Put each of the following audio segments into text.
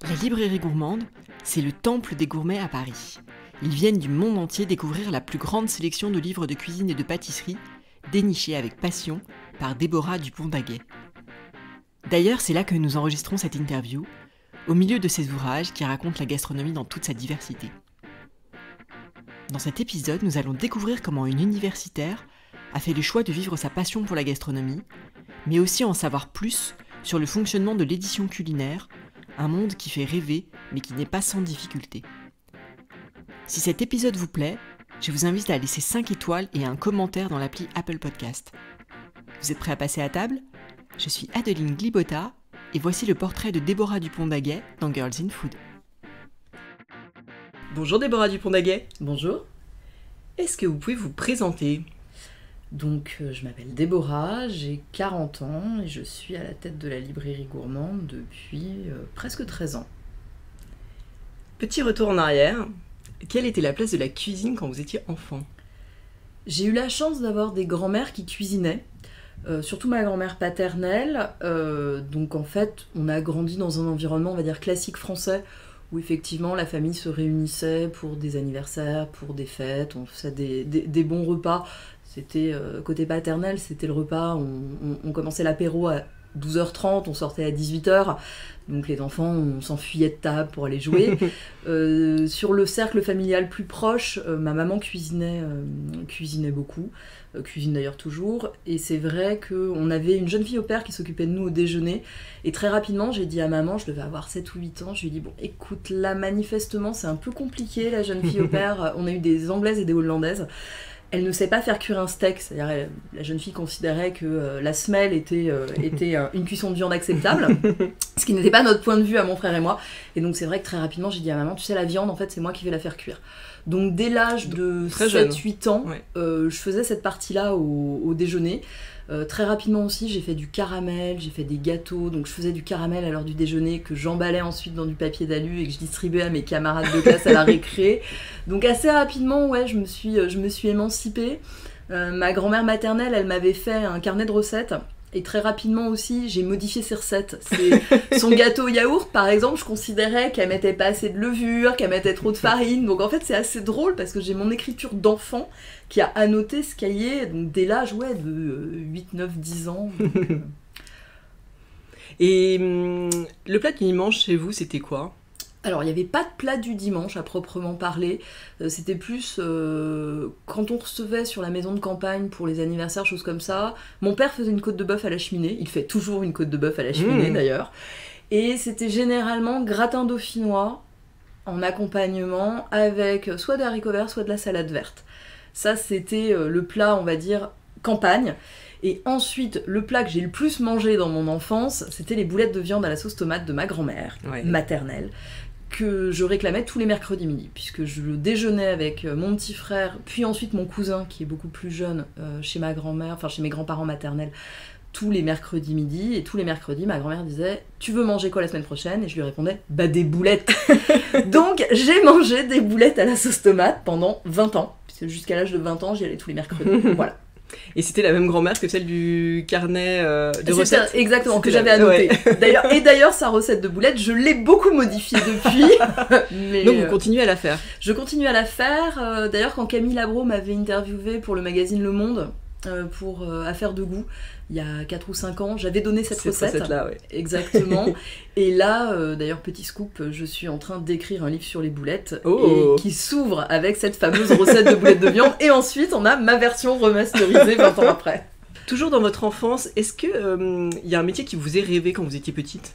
La librairie gourmande, c'est le temple des gourmets à Paris. Ils viennent du monde entier découvrir la plus grande sélection de livres de cuisine et de pâtisserie, dénichés avec passion par Déborah Dupont-Daguet. D'ailleurs, c'est là que nous enregistrons cette interview, au milieu de ces ouvrages qui racontent la gastronomie dans toute sa diversité. Dans cet épisode, nous allons découvrir comment une universitaire a fait le choix de vivre sa passion pour la gastronomie, mais aussi en savoir plus sur le fonctionnement de l'édition culinaire, un monde qui fait rêver, mais qui n'est pas sans difficulté. Si cet épisode vous plaît, je vous invite à laisser 5 étoiles et un commentaire dans l'appli Apple Podcast. Vous êtes prêts à passer à table ? Je suis Adeline Glibota, et voici le portrait de Déborah Dupont-Daguet dans Girls in Food. Bonjour Déborah Dupont-Daguet. Bonjour. Est-ce que vous pouvez vous présenter ? Donc, je m'appelle Déborah, j'ai 40 ans et je suis à la tête de la librairie gourmande depuis presque 13 ans. Petit retour en arrière, quelle était la place de la cuisine quand vous étiez enfant ? J'ai eu la chance d'avoir des grands-mères qui cuisinaient, surtout ma grand-mère paternelle. Donc en fait, on a grandi dans un environnement, on va dire, classique français, où effectivement la famille se réunissait pour des anniversaires, pour des fêtes, on faisait des bons repas. C'était, côté paternel, c'était le repas, on commençait l'apéro à 12h30, on sortait à 18h, donc les enfants, on s'enfuyait de table pour aller jouer. Sur le cercle familial plus proche, ma maman cuisinait beaucoup, cuisine d'ailleurs toujours, et c'est vrai qu'on avait une jeune fille au père qui s'occupait de nous au déjeuner, et très rapidement, j'ai dit à maman, je devais avoir 7 ou 8 ans, je lui ai dit, bon, écoute, là, manifestement, c'est un peu compliqué, la jeune fille au père, on a eu des Anglaises et des Hollandaises. Elle ne sait pas faire cuire un steak, c'est-à-dire la jeune fille considérait que la semelle était une cuisson de viande acceptable, ce qui n'était pas notre point de vue à mon frère et moi. Et donc c'est vrai que très rapidement j'ai dit à maman, tu sais la viande en fait c'est moi qui vais la faire cuire. Donc dès l'âge de 7-8 ans, ouais. Je faisais cette partie-là au déjeuner. Très rapidement aussi, j'ai fait du caramel, j'ai fait des gâteaux, donc je faisais du caramel à l'heure du déjeuner que j'emballais ensuite dans du papier d'alu et que je distribuais à mes camarades de classe à la récré. Donc assez rapidement, ouais, je me suis émancipée. Ma grand-mère maternelle, elle m'avait fait un carnet de recettes. Et très rapidement aussi, j'ai modifié ses recettes. Son gâteau yaourt, par exemple, je considérais qu'elle mettait pas assez de levure, qu'elle mettait trop de farine. Donc en fait, c'est assez drôle parce que j'ai mon écriture d'enfant qui a annoté ce cahier donc, dès l'âge de 8, 9, 10 ans. Et le plat du dimanche chez vous, c'était quoi ? Alors, il n'y avait pas de plat du dimanche à proprement parler. C'était plus quand on recevait sur la maison de campagne pour les anniversaires, choses comme ça. Mon père faisait une côte de bœuf à la cheminée. Il fait toujours une côte de bœuf à la cheminée d'ailleurs. Et c'était généralement gratin dauphinois en accompagnement avec soit des haricots verts, soit de la salade verte. Ça, c'était le plat, on va dire, campagne. Et ensuite, le plat que j'ai le plus mangé dans mon enfance, c'était les boulettes de viande à la sauce tomate de ma grand-mère, maternelle, que je réclamais tous les mercredis midi, puisque je déjeunais avec mon petit frère, puis ensuite mon cousin, qui est beaucoup plus jeune, chez ma grand-mère, enfin chez mes grands-parents maternels, tous les mercredis midi, et tous les mercredis, ma grand-mère disait « Tu veux manger quoi la semaine prochaine ?» Et je lui répondais « Bah des boulettes !» Donc j'ai mangé des boulettes à la sauce tomate pendant 20 ans, puisque jusqu'à l'âge de 20 ans, j'y allais tous les mercredis, voilà. Et c'était la même grand-mère que celle du carnet de recettes. Exactement, que j'avais annoté. Ouais. D'ailleurs, sa recette de boulettes, je l'ai beaucoup modifiée depuis. Mais, donc, vous continuez à la faire ? Je continue à la faire. D'ailleurs, quand Camille Labro m'avait interviewée pour le magazine Le Monde, pour Affaires de goût, il y a 4 ou 5 ans, j'avais donné cette recette-là. Ouais. Exactement. Et là, d'ailleurs, petit scoop, je suis en train d'écrire un livre sur les boulettes et qui s'ouvre avec cette fameuse recette de boulettes de viande. Et ensuite, on a ma version remasterisée 20 ans après. Toujours dans votre enfance, est-ce que y a un métier qui vous est rêvé quand vous étiez petite ?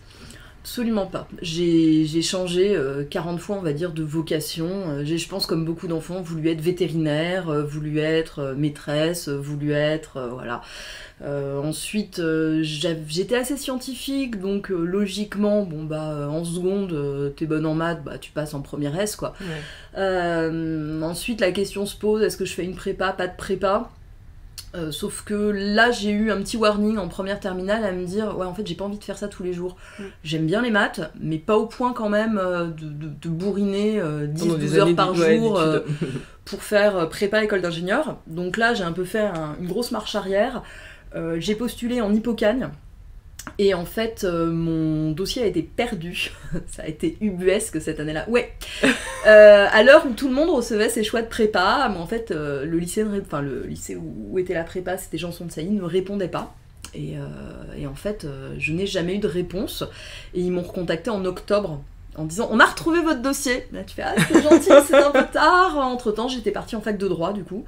Absolument pas. J'ai changé 40 fois, on va dire, de vocation. J'ai, je pense, comme beaucoup d'enfants, voulu être vétérinaire, voulu être maîtresse, voulu être... voilà. Ensuite, j'étais assez scientifique, donc logiquement, en seconde, t'es bonne en maths, tu passes en première S, quoi. Ouais. Ensuite, la question se pose, est-ce que je fais une prépa, pas de prépa ? Sauf que là j'ai eu un petit warning en première terminale à me dire ouais en fait j'ai pas envie de faire ça tous les jours. J'aime bien les maths mais pas au point quand même de bourriner 10-12 heures par jour pour faire prépa école d'ingénieur. Donc là j'ai un peu fait une grosse marche arrière. J'ai postulé en Hippocagne Et en fait, mon dossier a été perdu. Ça a été ubuesque cette année-là. Ouais. À l'heure où tout le monde recevait ses choix de prépa, mais en fait, le lycée où était la prépa, c'était Janson de Sailly, ne répondait pas. Et en fait, je n'ai jamais eu de réponse. Et ils m'ont recontacté en octobre en disant on a retrouvé votre dossier. Là, tu fais ah c'est gentil, c'est un peu tard. Entre-temps, j'étais partie en fac de droit du coup.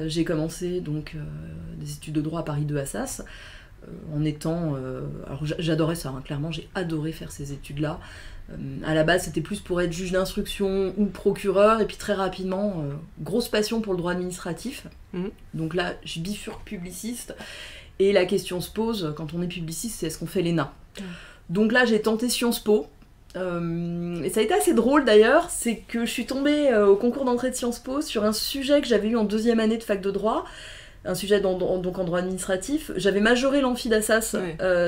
J'ai commencé donc des études de droit à Paris 2 Assas. En étant... alors j'adorais ça, hein, clairement, j'ai adoré faire ces études-là. À la base, c'était plus pour être juge d'instruction ou procureur, et puis très rapidement, grosse passion pour le droit administratif. Donc là, je bifurque publiciste, et la question se pose, quand on est publiciste, c'est est-ce qu'on fait l'ENA ? Donc là, j'ai tenté Sciences Po, et ça a été assez drôle d'ailleurs, c'est que je suis tombée au concours d'entrée de Sciences Po sur un sujet que j'avais eu en 2e année de fac de droit, un sujet donc en droit administratif. J'avais majoré l'amphi d'Assas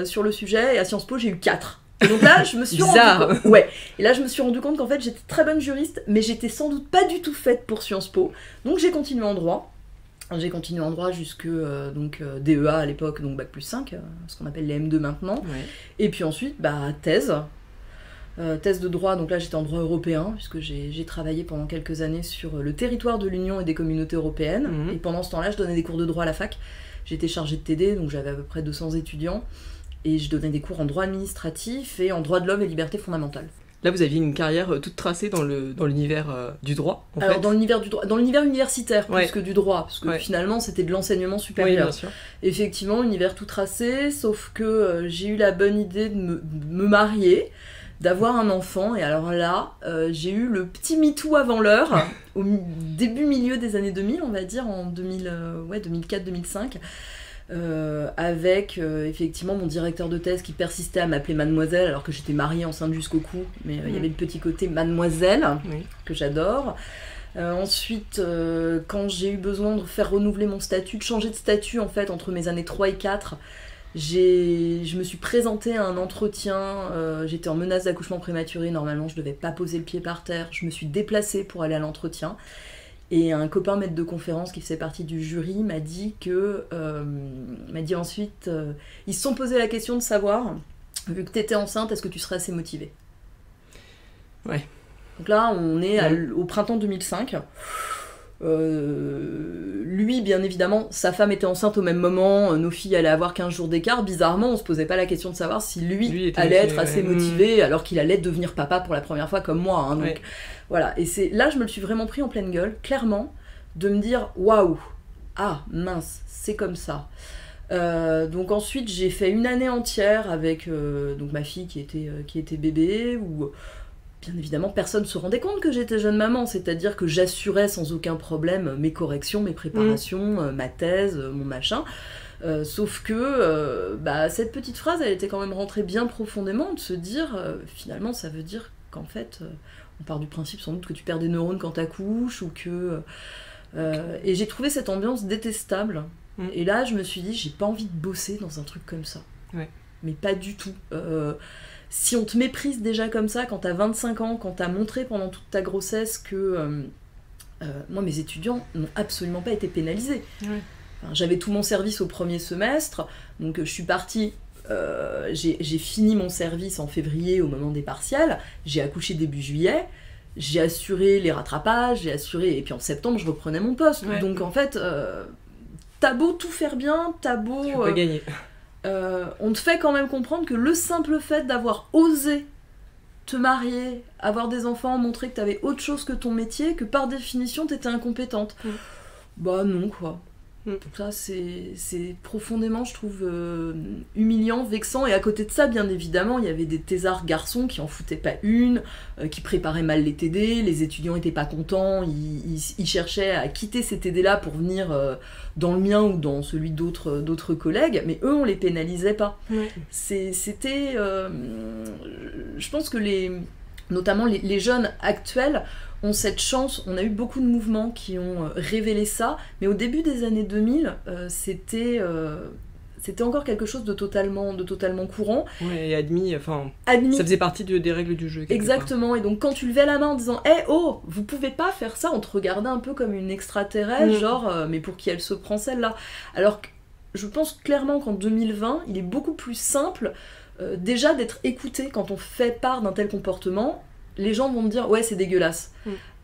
sur le sujet, et à Sciences Po, j'ai eu 4. Et donc là, je me suis rendu compte... Ouais. Et là, je me suis rendu compte qu'en fait, j'étais très bonne juriste, mais j'étais sans doute pas du tout faite pour Sciences Po. Donc j'ai continué en droit. J'ai continué en droit jusque DEA à l'époque, donc Bac+5, ce qu'on appelle les M2 maintenant. Ouais. Et puis ensuite, thèse. Thèse de droit, donc là j'étais en droit européen, puisque j'ai travaillé pendant quelques années sur le territoire de l'Union et des communautés européennes, et pendant ce temps-là je donnais des cours de droit à la fac. J'étais chargée de TD, donc j'avais à peu près 200 étudiants, et je donnais des cours en droit administratif et en droit de l'homme et liberté fondamentale. Là vous aviez une carrière toute tracée dans l'univers du droit, en fait. Dans l'univers du droit, dans l'univers universitaire plus que du droit, parce que finalement c'était de l'enseignement supérieur. Oui, bien sûr. Effectivement, univers tout tracé, sauf que j'ai eu la bonne idée de me marier, d'avoir un enfant, et alors là, j'ai eu le petit MeToo avant l'heure, au milieu des années 2000, on va dire, en 2004-2005, avec effectivement mon directeur de thèse qui persistait à m'appeler mademoiselle, alors que j'étais mariée enceinte jusqu'au cou, mais il y avait le petit côté mademoiselle, que j'adore. Ensuite, quand j'ai eu besoin de faire renouveler mon statut, de changer de statut en fait entre mes années 3 et 4, je me suis présentée à un entretien, j'étais en menace d'accouchement prématuré, normalement je devais pas poser le pied par terre, je me suis déplacée pour aller à l'entretien, et un copain maître de conférence qui faisait partie du jury m'a dit ensuite, ils se sont posé la question de savoir, vu que t'étais enceinte, est-ce que tu serais assez motivée ? Ouais. Donc là on est au printemps 2005. Lui, bien évidemment, sa femme était enceinte au même moment, nos filles allaient avoir 15 jours d'écart. Bizarrement, on se posait pas la question de savoir si lui allait être assez motivé, alors qu'il allait devenir papa pour la première fois comme moi. Hein, donc, voilà. Et c'est là, je me le suis vraiment pris en pleine gueule, clairement, de me dire waouh, ah mince, c'est comme ça. Donc ensuite, j'ai fait une année entière avec donc ma fille qui était bébé, où bien évidemment, personne ne se rendait compte que j'étais jeune maman, c'est-à-dire que j'assurais sans aucun problème mes corrections, mes préparations, ma thèse, mon machin. Sauf que cette petite phrase, elle était quand même rentrée bien profondément, de se dire, finalement, ça veut dire qu'en fait, on part du principe sans doute que tu perds des neurones quand t'accouches, ou que... et j'ai trouvé cette ambiance détestable. Et là, je me suis dit, j'ai pas envie de bosser dans un truc comme ça. Mais pas du tout. Si on te méprise déjà comme ça, quand t'as 25 ans, quand t'as montré pendant toute ta grossesse que... moi, mes étudiants n'ont absolument pas été pénalisés. Enfin, j'avais tout mon service au premier semestre, donc je suis partie... j'ai fini mon service en février au moment des partiels, j'ai accouché début juillet, j'ai assuré les rattrapages, et puis en septembre, je reprenais mon poste. Donc en fait, t'as beau tout faire bien, t'as beau... Tu peux pas gagner. On te fait quand même comprendre que le simple fait d'avoir osé te marier, avoir des enfants, montrer que t'avais autre chose que ton métier, que par définition t'étais incompétente. Bah non quoi. Donc ça c'est profondément, je trouve, humiliant, vexant, et à côté de ça, bien évidemment, il y avait des thésards garçons qui en foutaient pas une, qui préparaient mal les TD, les étudiants étaient pas contents, ils cherchaient à quitter ces TD-là pour venir dans le mien ou dans celui d'autres collègues, mais eux, on les pénalisait pas. C'était... je pense que notamment les jeunes actuels ont cette chance, on a eu beaucoup de mouvements qui ont révélé ça, mais au début des années 2000, c'était encore quelque chose de totalement courant. Et admis, ça faisait partie des règles du jeu. Exactement, et donc quand tu levais la main en disant « oh, vous pouvez pas faire ça », on te regardait un peu comme une extraterrestre, genre « mais pour qui elle se prend celle-là ?» Alors je pense clairement qu'en 2020, il est beaucoup plus simple déjà d'être écouté quand on fait part d'un tel comportement. Les gens vont me dire « ouais, c'est dégueulasse ».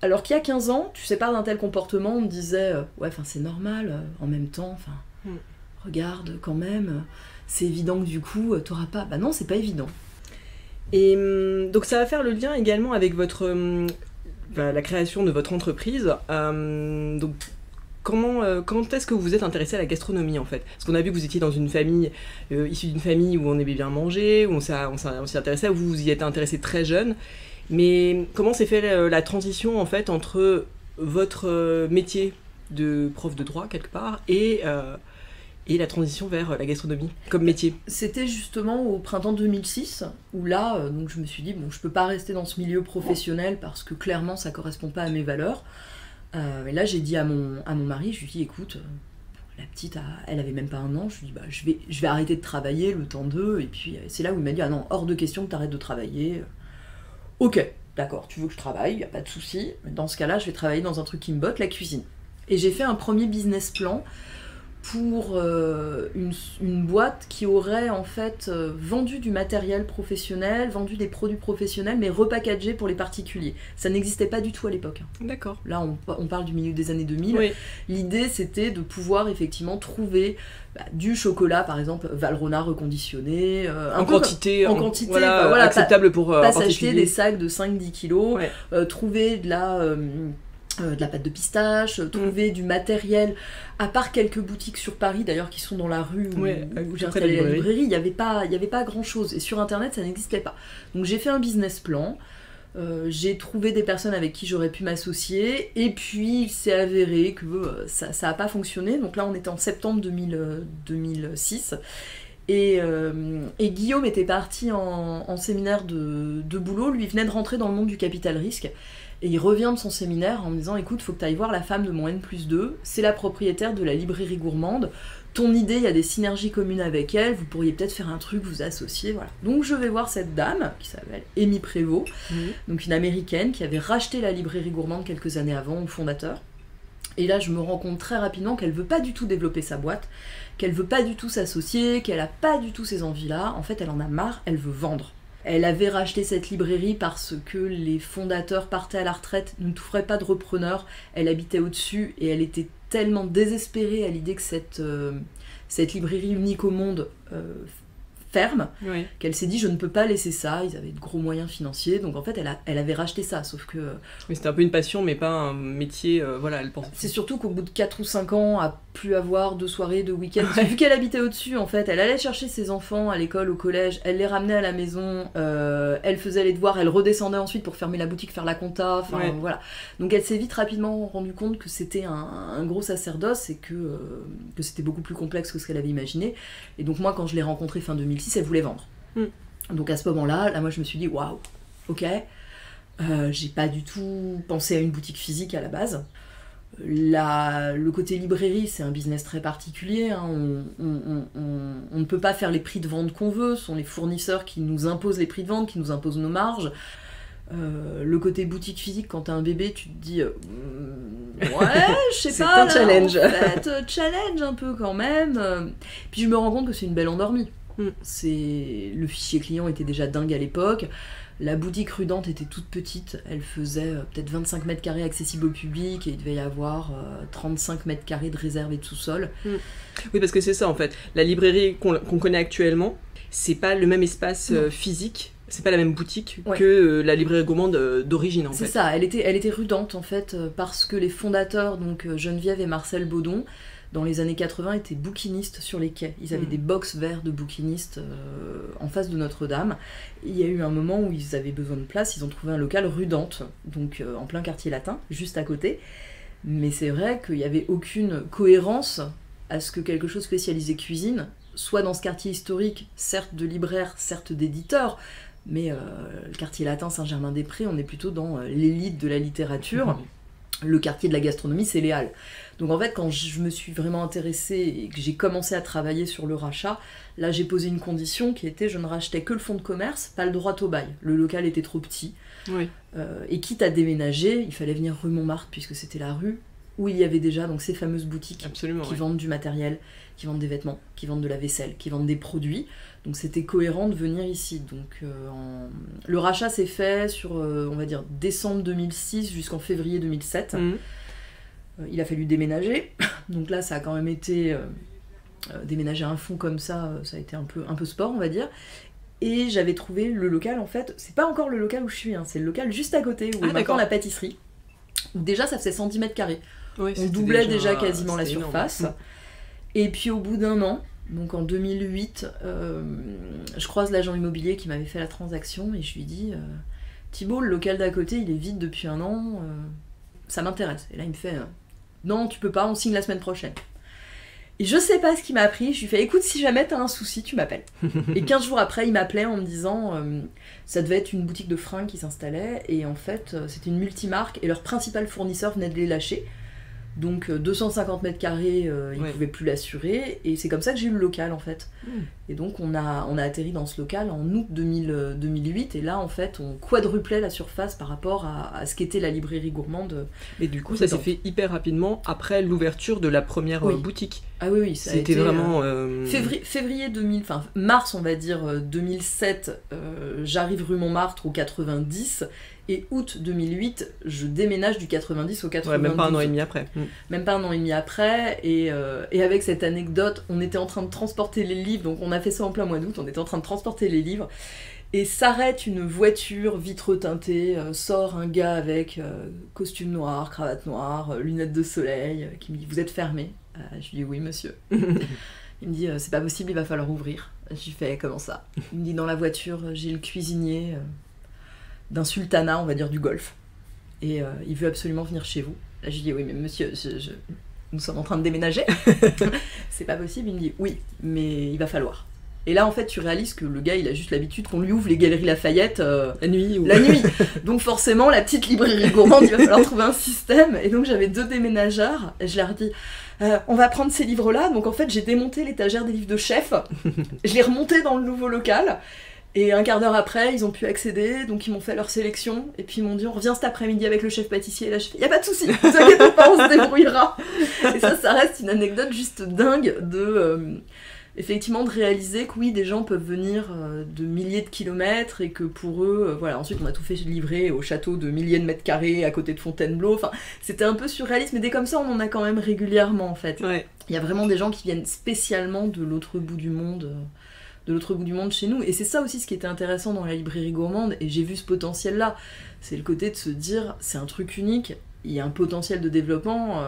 Alors qu'il y a 15 ans, tu sais pas d'un tel comportement, on me disait « ouais, c'est normal, en même temps, regarde quand même, c'est évident que du coup, t'auras pas... » Bah non, c'est pas évident. Et donc ça va faire le lien également avec la création de votre entreprise. Donc quand est-ce que vous vous êtes intéressé à la gastronomie en fait? Parce qu'on a vu que vous étiez dans une famille, issue d'une famille où on aimait bien manger, où on s'y intéressait, où vous y êtes intéressé très jeune. Mais comment s'est fait la transition en fait entre votre métier de prof de droit quelque part et la transition vers la gastronomie comme métier? C'était justement au printemps 2006 où là, donc je me suis dit bon, je peux pas rester dans ce milieu professionnel parce que clairement ça correspond pas à mes valeurs. Et là j'ai dit à mon mari, je lui ai dit écoute, la petite, elle avait même pas 1 an, je lui ai dit je vais arrêter de travailler le temps d'eux, et puis c'est là où il m'a dit ah non, hors de question que t'arrêtes de travailler. Ok, d'accord, tu veux que je travaille, y a pas de souci, mais dans ce cas-là je vais travailler dans un truc qui me botte, la cuisine. Et j'ai fait un premier business plan pour une boîte qui aurait en fait vendu du matériel professionnel, vendu des produits professionnels, mais repackagés pour les particuliers. Ça n'existait pas du tout à l'époque. D'accord. Là, on parle du milieu des années 2000. Oui. L'idée, c'était de pouvoir effectivement trouver du chocolat, par exemple, Valrhona reconditionné. En quantité. Voilà, acceptable pour pas s'acheter des sacs de 5-10 kilos. Ouais. Trouver de la pâte de pistache, trouver du matériel, à part quelques boutiques sur Paris d'ailleurs qui sont dans la rue où j'ai installé la librairie, il n'y avait pas grand chose, et sur internet ça n'existait pas. Donc j'ai fait un business plan, j'ai trouvé des personnes avec qui j'aurais pu m'associer, et puis il s'est avéré que ça n'a pas fonctionné. Donc là on était en septembre 2006, et Guillaume était parti en séminaire de boulot, lui venait de rentrer dans le monde du capital risque. Et il revient de son séminaire en me disant « Écoute, faut que tu ailles voir la femme de mon N+2, c'est la propriétaire de la librairie gourmande, ton idée, il y a des synergies communes avec elle, vous pourriez peut-être faire un truc, vous associer, voilà. » Donc je vais voir cette dame, qui s'appelle Amy Prévost, donc une américaine qui avait racheté la librairie gourmande quelques années avant au fondateur. Et là, je me rends compte très rapidement qu'elle veut pas du tout développer sa boîte, qu'elle veut pas du tout s'associer, qu'elle a pas du tout ces envies-là. En fait, elle en a marre, elle veut vendre. Elle avait racheté cette librairie parce que les fondateurs partaient à la retraite, ne trouveraient pas de repreneur, elle habitait au-dessus et elle était tellement désespérée à l'idée que cette librairie unique au monde ferme, qu'elle s'est dit je ne peux pas laisser ça. Ils avaient de gros moyens financiers, donc en fait elle avait racheté ça, sauf que... Mais c'était un peu une passion mais pas un métier, elle pense. C'est surtout qu'au bout de 4 ou 5 ans, à plus avoir de soirées, de week-ends, vu qu'elle habitait au-dessus, en fait, elle allait chercher ses enfants à l'école, au collège, elle les ramenait à la maison, elle faisait les devoirs, elle redescendait ensuite pour fermer la boutique, faire la compta, voilà. Donc elle s'est vite rapidement rendue compte que c'était un gros sacerdoce et que c'était beaucoup plus complexe que ce qu'elle avait imaginé. Et donc moi, quand je l'ai rencontrée fin 2006, elle voulait vendre. Donc à ce moment-là, moi je me suis dit, waouh, ok, j'ai pas du tout pensé à une boutique physique à la base. Le côté librairie, c'est un business très particulier, hein. On ne peut pas faire les prix de vente qu'on veut, ce sont les fournisseurs qui nous imposent les prix de vente, qui nous imposent nos marges. Le côté boutique physique, quand t'as un bébé, tu te dis ouais, je sais pas, c'est un challenge. En fait, challenge un peu quand même. Puis je me rends compte que c'est une belle endormie. Le fichier client était déjà dingue à l'époque. La boutique rue Dante était toute petite, elle faisait peut-être 25 mètres carrés accessibles au public et il devait y avoir 35 mètres carrés de réserve et de sous-sol. Oui, parce que c'est ça en fait. La librairie qu'on connaît actuellement, c'est pas le même espace physique, c'est pas la même boutique que la librairie gourmande d'origine en fait. C'est ça, elle était rue Dante en fait, parce que les fondateurs, donc Geneviève et Marcel Baudon, dans les années 80, étaient bouquinistes sur les quais. Ils avaient des box verts de bouquinistes en face de Notre-Dame. Il y a eu un moment où ils avaient besoin de place, ils ont trouvé un local rue Dante, donc en plein quartier latin, juste à côté. Mais c'est vrai qu'il n'y avait aucune cohérence à ce que quelque chose spécialisé cuisine soit dans ce quartier historique, certes de libraires, certes d'éditeurs, mais le quartier latin Saint-Germain-des-Prés, on est plutôt dans l'élite de la littérature. Le quartier de la gastronomie, c'est les Halles. Donc en fait, quand je me suis vraiment intéressée et que j'ai commencé à travailler sur le rachat, là j'ai posé une condition qui était je ne rachetais que le fonds de commerce, pas le droit au bail. Le local était trop petit. Et quitte à déménager, il fallait venir rue Montmartre puisque c'était la rue. où il y avait déjà donc ces fameuses boutiques Absolument, qui ouais. vendent du matériel, qui vendent des vêtements, qui vendent de la vaisselle, qui vendent des produits. Donc c'était cohérent de venir ici. Donc le rachat s'est fait sur, on va dire, décembre 2006 jusqu'en février 2007. Il a fallu déménager. Donc là, ça a quand même été... déménager un fonds comme ça a été un peu sport, on va dire. Et j'avais trouvé le local, en fait, c'est pas encore le local où je suis, hein, c'est le local juste à côté, où est maintenant la pâtisserie. Où déjà, ça faisait 110 mètres carrés. Ouais, on doublait déjà quasiment la surface. Énorme. Et puis au bout d'un an, donc en 2008, je croise l'agent immobilier qui m'avait fait la transaction et je lui dis Thibaut, le local d'à côté, il est vide depuis un an, ça m'intéresse. Et là, il me fait non, tu peux pas, on signe la semaine prochaine. Et je sais pas ce qui m'a appris, je lui fais écoute, si jamais t'as un souci, tu m'appelles. Et 15 jours après, il m'appelait en me disant ça devait être une boutique de fringues qui s'installait, et en fait, c'était une multimarque, et leur principal fournisseur venait de les lâcher. Donc 250 mètres carrés, ils ne pouvaient plus l'assurer, et c'est comme ça que j'ai eu le local en fait. Et donc on a atterri dans ce local en août 2008, et là en fait on quadruplait la surface par rapport à ce qu'était la librairie gourmande. Et du coup ça s'est fait hyper rapidement après l'ouverture de la première boutique. Ah oui, ça c'était a été, vraiment... février 2000, enfin mars on va dire 2007, j'arrive rue Montmartre au 90, et août 2008, je déménage du 90 au 92. Ouais, même pas un an et demi après. Même pas un an et demi après, et avec cette anecdote, on était en train de transporter les livres, donc on a fait ça en plein mois d'août, on était en train de transporter les livres, et s'arrête une voiture vitre teintée, sort un gars avec costume noir, cravate noire, lunettes de soleil, qui me dit « Vous êtes fermé ?» Je lui dis « Oui, monsieur. » Il me dit « C'est pas possible, il va falloir ouvrir. » Je lui fais « Comment ça ?» Il me dit « Dans la voiture, j'ai le cuisinier d'un sultanat, on va dire du Golfe, et il veut absolument venir chez vous. » Là, je lui dis « Oui, mais monsieur, nous sommes en train de déménager. C'est pas possible. » Il me dit « Oui, mais il va falloir. » Et là, en fait, tu réalises que le gars, il a juste l'habitude qu'on lui ouvre les galeries Lafayette la nuit. La nuit. Donc forcément, la petite librairie gourmande, il va falloir trouver un système. Et donc j'avais 2 déménageurs, et je leur dis on va prendre ces livres-là. Donc en fait, j'ai démonté l'étagère des livres de chef, je l'ai remonté dans le nouveau local. Et un quart d'heure après, ils ont pu accéder, donc ils m'ont fait leur sélection, et puis ils m'ont dit on revient cet après-midi avec le chef pâtissier, et là je fais y a pas de souci, ne vous inquiétez pas, on se débrouillera. Et ça reste une anecdote juste dingue de effectivement de réaliser que oui, des gens peuvent venir de milliers de kilomètres, et que pour eux, voilà, ensuite on a tout fait livrer au château de milliers de mètres carrés à côté de Fontainebleau, enfin c'était un peu surréaliste, mais des comme ça on en a quand même régulièrement en fait. Ouais. Il y a vraiment des gens qui viennent spécialement de l'autre bout du monde. Chez nous, et c'est ça aussi ce qui était intéressant dans la librairie gourmande, et j'ai vu ce potentiel là, c'est le côté de se dire c'est un truc unique, il y a un potentiel de développement,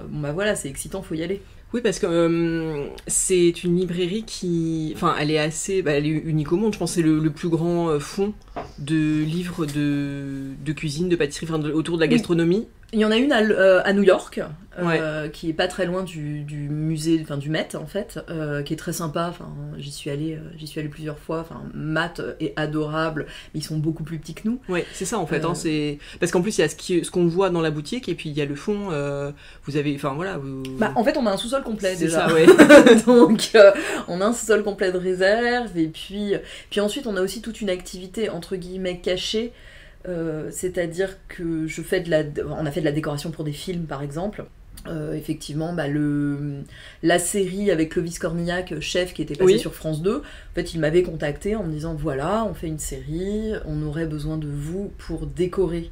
bon bah voilà, c'est excitant, faut y aller. Oui, parce que c'est une librairie qui... Enfin, elle est assez... elle est unique au monde, je pense que c'est le plus grand fonds de livres de cuisine, de pâtisserie, enfin, autour de la gastronomie. Il y en a une à New York, qui est pas très loin du musée, enfin du Met en fait, qui est très sympa. Enfin, j'y suis allée plusieurs fois. Enfin, Matt est adorable, mais ils sont beaucoup plus petits que nous. Ouais, c'est ça en fait. C'est parce qu'en plus il y a ce qu'on voit dans la boutique, et puis il y a le fond. Vous avez, enfin voilà. Bah, en fait, on a un sous-sol complet c'est déjà. Ça, ouais. Donc, on a un sous-sol complet de réserve, et puis ensuite on a aussi toute une activité entre guillemets cachée. C'est-à-dire que on a fait de la décoration pour des films par exemple. Effectivement, la série avec Clovis Cornillac, chef, qui était passée sur France 2, en fait il m'avait contacté en me disant voilà, on fait une série, on aurait besoin de vous pour décorer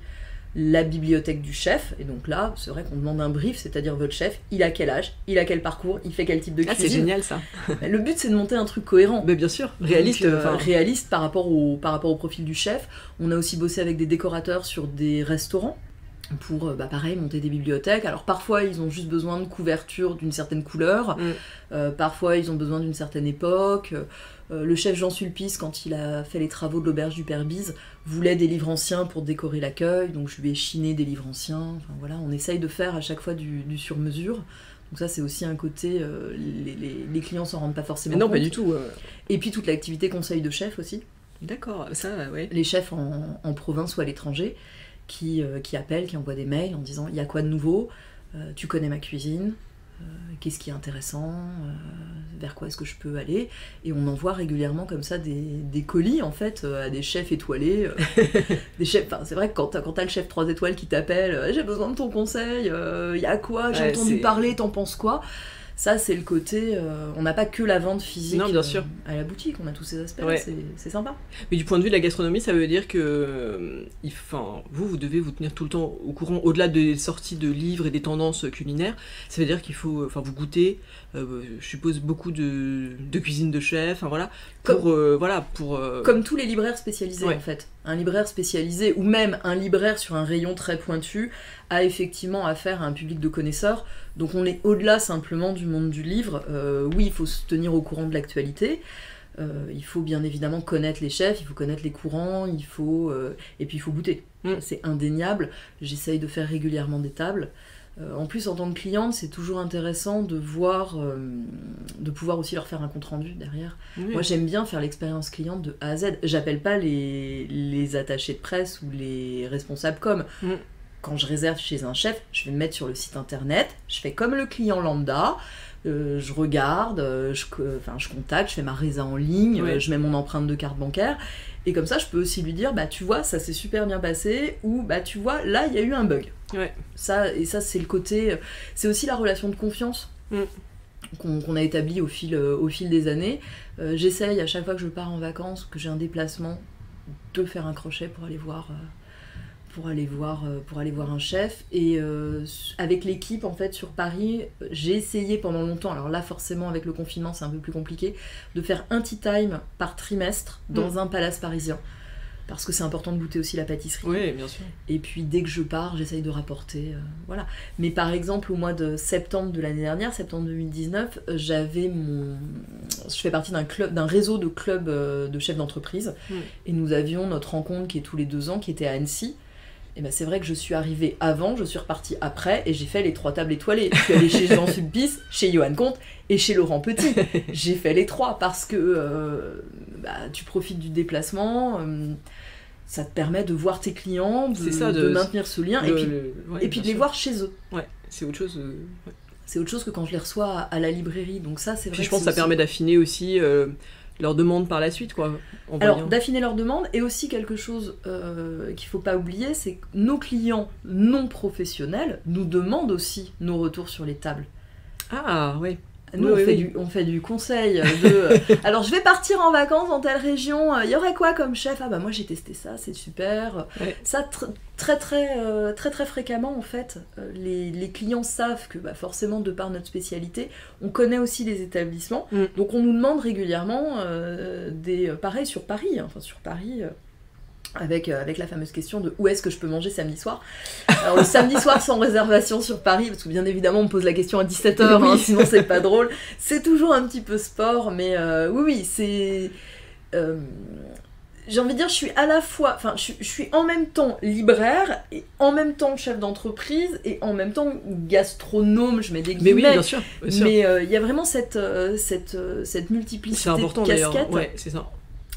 la bibliothèque du chef. Et donc là, c'est vrai qu'on demande un brief, c'est-à-dire votre chef, il a quel âge, il a quel parcours, il fait quel type de cuisine. C'est génial ça. Le but c'est de monter un truc cohérent. Mais bien sûr, réaliste. Donc, réaliste par rapport au profil du chef. On a aussi bossé avec des décorateurs sur des restaurants pour, pareil, monter des bibliothèques. Alors parfois ils ont juste besoin de couverture d'une certaine couleur, parfois ils ont besoin d'une certaine époque. Le chef Jean Sulpice, quand il a fait les travaux de l'auberge du Père Bise, voulait des livres anciens pour décorer l'accueil, donc je lui ai chiné des livres anciens. Enfin voilà, on essaye de faire à chaque fois du sur-mesure. Donc ça c'est aussi un côté, les clients s'en rendent pas forcément compte. Non, pas du tout. Et puis toute l'activité conseil de chef aussi. D'accord, ça, ouais. Les chefs en province ou à l'étranger qui appellent, qui envoient des mails en disant il y a quoi de nouveau, tu connais ma cuisine, qu'est-ce qui est intéressant, vers quoi est-ce que je peux aller, et on envoie régulièrement comme ça des colis en fait à des chefs étoilés, des chefs. Enfin, c'est vrai que quand t'as le chef 3 étoiles qui t'appelle, j'ai besoin de ton conseil, y a quoi, j'ai entendu parler, t'en penses quoi? Ça, c'est le côté. On n'a pas que la vente physique non, bien sûr. À la boutique, on a tous ces aspects, c'est sympa. Mais du point de vue de la gastronomie, ça veut dire que vous devez vous tenir tout le temps au courant, au-delà des sorties de livres et des tendances culinaires. Ça veut dire qu'il faut vous goûter, je suppose, beaucoup de cuisine de chef, voilà. Comme tous les libraires spécialisés, en fait. Un libraire spécialisé, ou même un libraire sur un rayon très pointu, a effectivement affaire à un public de connaisseurs. Donc on est au-delà simplement du monde du livre. Oui, il faut se tenir au courant de l'actualité. Il faut bien évidemment connaître les chefs, il faut connaître les courants, et puis il faut goûter. C'est indéniable. J'essaye de faire régulièrement des tables. En plus, en tant que cliente, c'est toujours intéressant de voir, de pouvoir aussi leur faire un compte-rendu derrière. Oui. Moi, j'aime bien faire l'expérience cliente de A à Z. J'appelle pas les attachés de presse ou les responsables com. Quand je réserve chez un chef, je vais me mettre sur le site internet, je fais comme le client lambda, je regarde, je contacte, je fais ma résa en ligne, je mets mon empreinte de carte bancaire, et comme ça je peux aussi lui dire, tu vois, ça s'est super bien passé, ou tu vois, là il y a eu un bug. Ça c'est le côté, c'est aussi la relation de confiance qu'on a établie au fil des années. J'essaye à chaque fois que je pars en vacances, que j'ai un déplacement, de faire un crochet pour aller voir un chef, et avec l'équipe en fait sur Paris, j'ai essayé pendant longtemps, alors là forcément avec le confinement c'est un peu plus compliqué, de faire un tea time par trimestre dans un palace parisien, parce que c'est important de goûter aussi la pâtisserie. Oui, bien sûr. Et puis dès que je pars, j'essaye de rapporter, voilà. Mais par exemple au mois de septembre de l'année dernière, septembre 2019, je fais partie d'un réseau de clubs de chefs d'entreprise, et nous avions notre rencontre qui est tous les 2 ans, qui était à Annecy. Et c'est vrai que je suis arrivée avant, je suis repartie après, et j'ai fait les 3 tables étoilées. Je suis allée chez Jean Sulpice, chez Johan Comte et chez Laurent Petit. J'ai fait les 3 parce que tu profites du déplacement, ça te permet de voir tes clients, de maintenir ce lien, et puis de les voir chez eux. Ouais, c'est autre chose. C'est autre chose que quand je les reçois à la librairie. Donc ça, c'est vrai. Puis je pense que ça permet d'affiner aussi leur demande par la suite, quoi. Alors, d'affiner leur demande, et aussi quelque chose qu'il faut pas oublier, c'est que nos clients non professionnels nous demandent aussi nos retours sur les tables. Ah, oui. Nous, on fait du conseil alors, je vais partir en vacances dans telle région, il y aurait quoi comme chef? Moi, j'ai testé ça, c'est super. Ça, très fréquemment, en fait, les clients savent que, forcément, de par notre spécialité, on connaît aussi les établissements. Donc, on nous demande régulièrement pareil sur Paris, avec la fameuse question de où est-ce que je peux manger samedi soir. Alors le samedi soir sans réservation sur Paris, parce que bien évidemment on me pose la question à 17h, sinon c'est pas drôle. C'est toujours un petit peu sport, mais oui, c'est... j'ai envie de dire, je suis à la fois... je suis en même temps libraire, et en même temps chef d'entreprise, et en même temps gastronome, je mets des guillemets. Mais oui, bien sûr. Mais il y a vraiment cette multiplicité de casquettes. Ouais, c'est ça.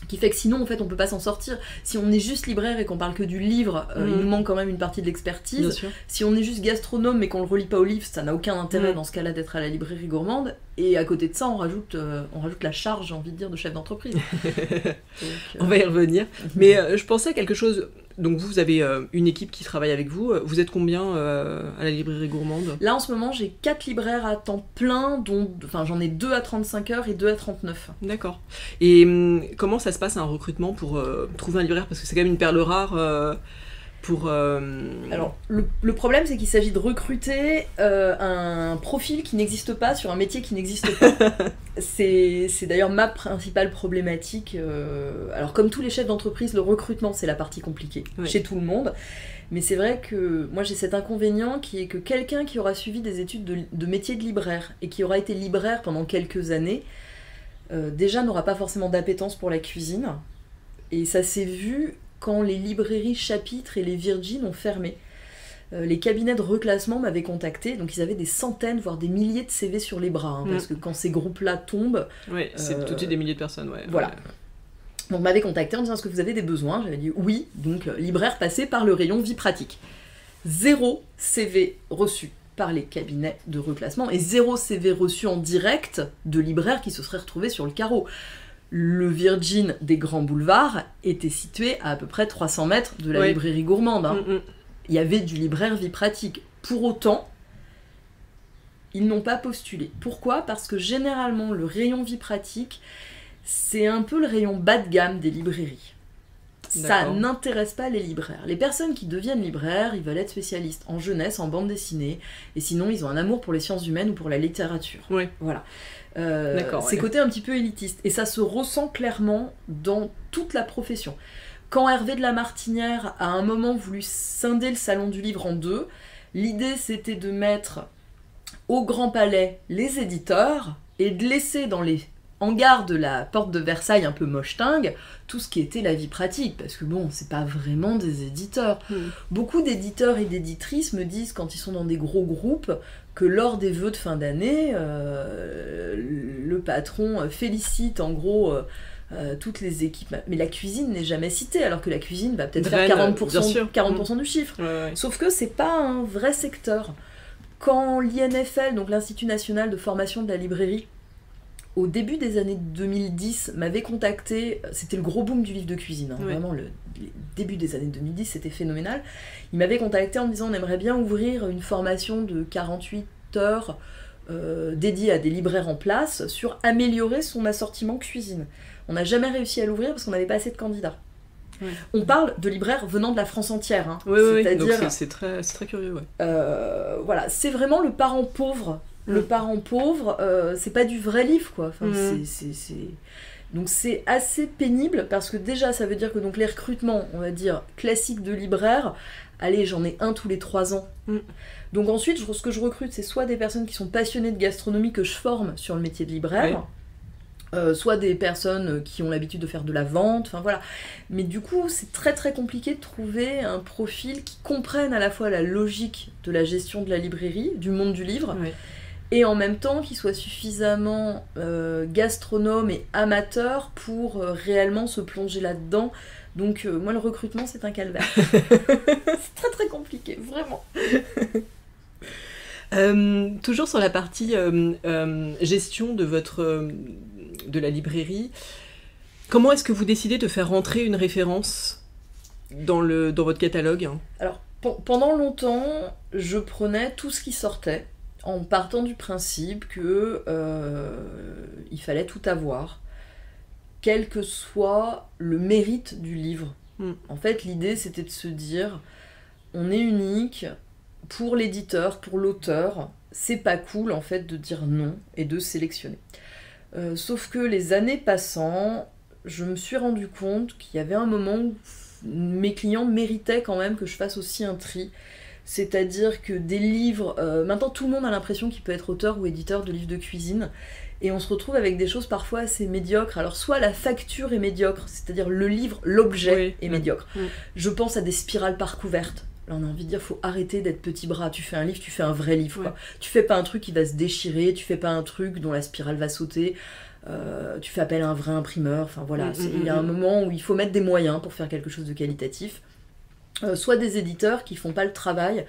Qui fait que sinon en fait on peut pas s'en sortir. Si on est juste libraire et qu'on parle que du livre, il nous manque quand même une partie de l'expertise. Si on est juste gastronome mais qu'on le relie pas au livre, ça n'a aucun intérêt dans ce cas-là d'être à la librairie gourmande. Et à côté de ça, on rajoute la charge, j'ai envie de dire, de chef d'entreprise. Donc, on va y revenir. Mais je pensais à quelque chose. Donc vous avez une équipe qui travaille avec vous. Vous êtes combien à la librairie gourmande? Là en ce moment j'ai 4 libraires à temps plein, dont j'en ai 2 à 35 heures et 2 à 39. D'accord. Et comment ça se passe un recrutement pour trouver un libraire? Parce que c'est quand même une perle rare Alors le problème c'est qu'il s'agit de recruter un profil qui n'existe pas sur un métier qui n'existe pas. C'est d'ailleurs ma principale problématique. Alors comme tous les chefs d'entreprise, le recrutement c'est la partie compliquée chez tout le monde. Mais c'est vrai que moi j'ai cet inconvénient qui est que quelqu'un qui aura suivi des études de métier de libraire et qui aura été libraire pendant quelques années, déjà n'aura pas forcément d'appétence pour la cuisine. Et ça s'est vu quand les librairies Chapitre et les Virgin ont fermé. Les cabinets de reclassement m'avaient contacté, donc ils avaient des centaines, voire des milliers de CV sur les bras, parce que quand ces groupes-là tombent... Oui, c'est tout de suite des milliers de personnes, Voilà. Donc m'avait contacté en disant, est-ce que vous avez des besoins? J'avais dit oui, donc libraire passé par le rayon vie pratique. 0 CV reçu. par les cabinets de reclassement, et 0 CV reçu en direct de libraires qui se seraient retrouvés sur le carreau. Le Virgin des grands boulevards était situé à peu près 300 mètres de la librairie gourmande. Hein. Il y avait du libraire vie pratique. Pour autant, ils n'ont pas postulé. Pourquoi ? Parce que généralement, le rayon vie pratique, c'est un peu le rayon bas de gamme des librairies. Ça n'intéresse pas les libraires. Les personnes qui deviennent libraires, ils veulent être spécialistes en jeunesse, en bande dessinée, et sinon ils ont un amour pour les sciences humaines ou pour la littérature. Voilà. C'est côté un petit peu élitiste. Et ça se ressent clairement dans toute la profession. Quand Hervé de la Martinière a à un moment voulu scinder le salon du livre en deux, l'idée c'était de mettre au Grand Palais les éditeurs et de laisser dans les hangars de la porte de Versailles un peu mochetingue tout ce qui était la vie pratique, parce que bon, c'est pas vraiment des éditeurs. Beaucoup d'éditeurs et d'éditrices me disent, quand ils sont dans des gros groupes, que lors des vœux de fin d'année, le patron félicite en gros toutes les équipes, mais la cuisine n'est jamais citée, alors que la cuisine va peut-être faire 40% du chiffre. Sauf que c'est pas un vrai secteur. Quand l'INFL, donc l'Institut National de Formation de la Librairie, au début des années 2010, m'avait contacté, c'était le gros boom du livre de cuisine, hein, vraiment le début des années 2010, c'était phénoménal. Il m'avait contacté en me disant on aimerait bien ouvrir une formation de 48 heures dédiée à des libraires en place sur améliorer son assortiment cuisine. On n'a jamais réussi à l'ouvrir parce qu'on n'avait pas assez de candidats. On parle de libraires venant de la France entière. Hein. C'est-à-dire, donc c'est très curieux. Voilà, c'est vraiment le parent pauvre. Le parent pauvre, c'est pas du vrai livre, quoi. Enfin, Donc c'est assez pénible, parce que déjà, ça veut dire que donc, les recrutements, on va dire, classiques de libraires, allez, j'en ai un tous les 3 ans. Donc ensuite, ce que je recrute, c'est soit des personnes qui sont passionnées de gastronomie que je forme sur le métier de libraire, soit des personnes qui ont l'habitude de faire de la vente, enfin voilà. Mais du coup, c'est très très compliqué de trouver un profil qui comprenne à la fois la logique de la gestion de la librairie, du monde du livre, et en même temps qui soit suffisamment gastronome et amateur pour réellement se plonger là-dedans. Donc moi, le recrutement, c'est un calvaire. C'est très très compliqué, vraiment. Toujours sur la partie gestion de la librairie, comment est-ce que vous décidez de faire rentrer une référence dans votre catalogue ? Alors, pendant longtemps, je prenais tout ce qui sortait, en partant du principe que il fallait tout avoir, quel que soit le mérite du livre. En fait, l'idée, c'était de se dire, on est unique, pour l'éditeur, pour l'auteur, c'est pas cool, en fait, de dire non et de sélectionner. Sauf que les années passant, je me suis rendu compte qu'il y avait un moment où mes clients méritaient quand même que je fasse aussi un tri. C'est-à-dire que des livres... maintenant, tout le monde a l'impression qu'il peut être auteur ou éditeur de livres de cuisine. Et on se retrouve avec des choses parfois assez médiocres. Alors, soit la facture est médiocre, c'est-à-dire le livre, l'objet est médiocre. Je pense à des spirales par couverte. Là, on a envie de dire, faut arrêter d'être petit bras. Tu fais un livre, tu fais un vrai livre. Quoi. Tu fais pas un truc qui va se déchirer, tu fais pas un truc dont la spirale va sauter. Tu fais appel à un vrai imprimeur. Enfin, voilà. Il y a un moment où il faut mettre des moyens pour faire quelque chose de qualitatif. Soit des éditeurs qui font pas le travail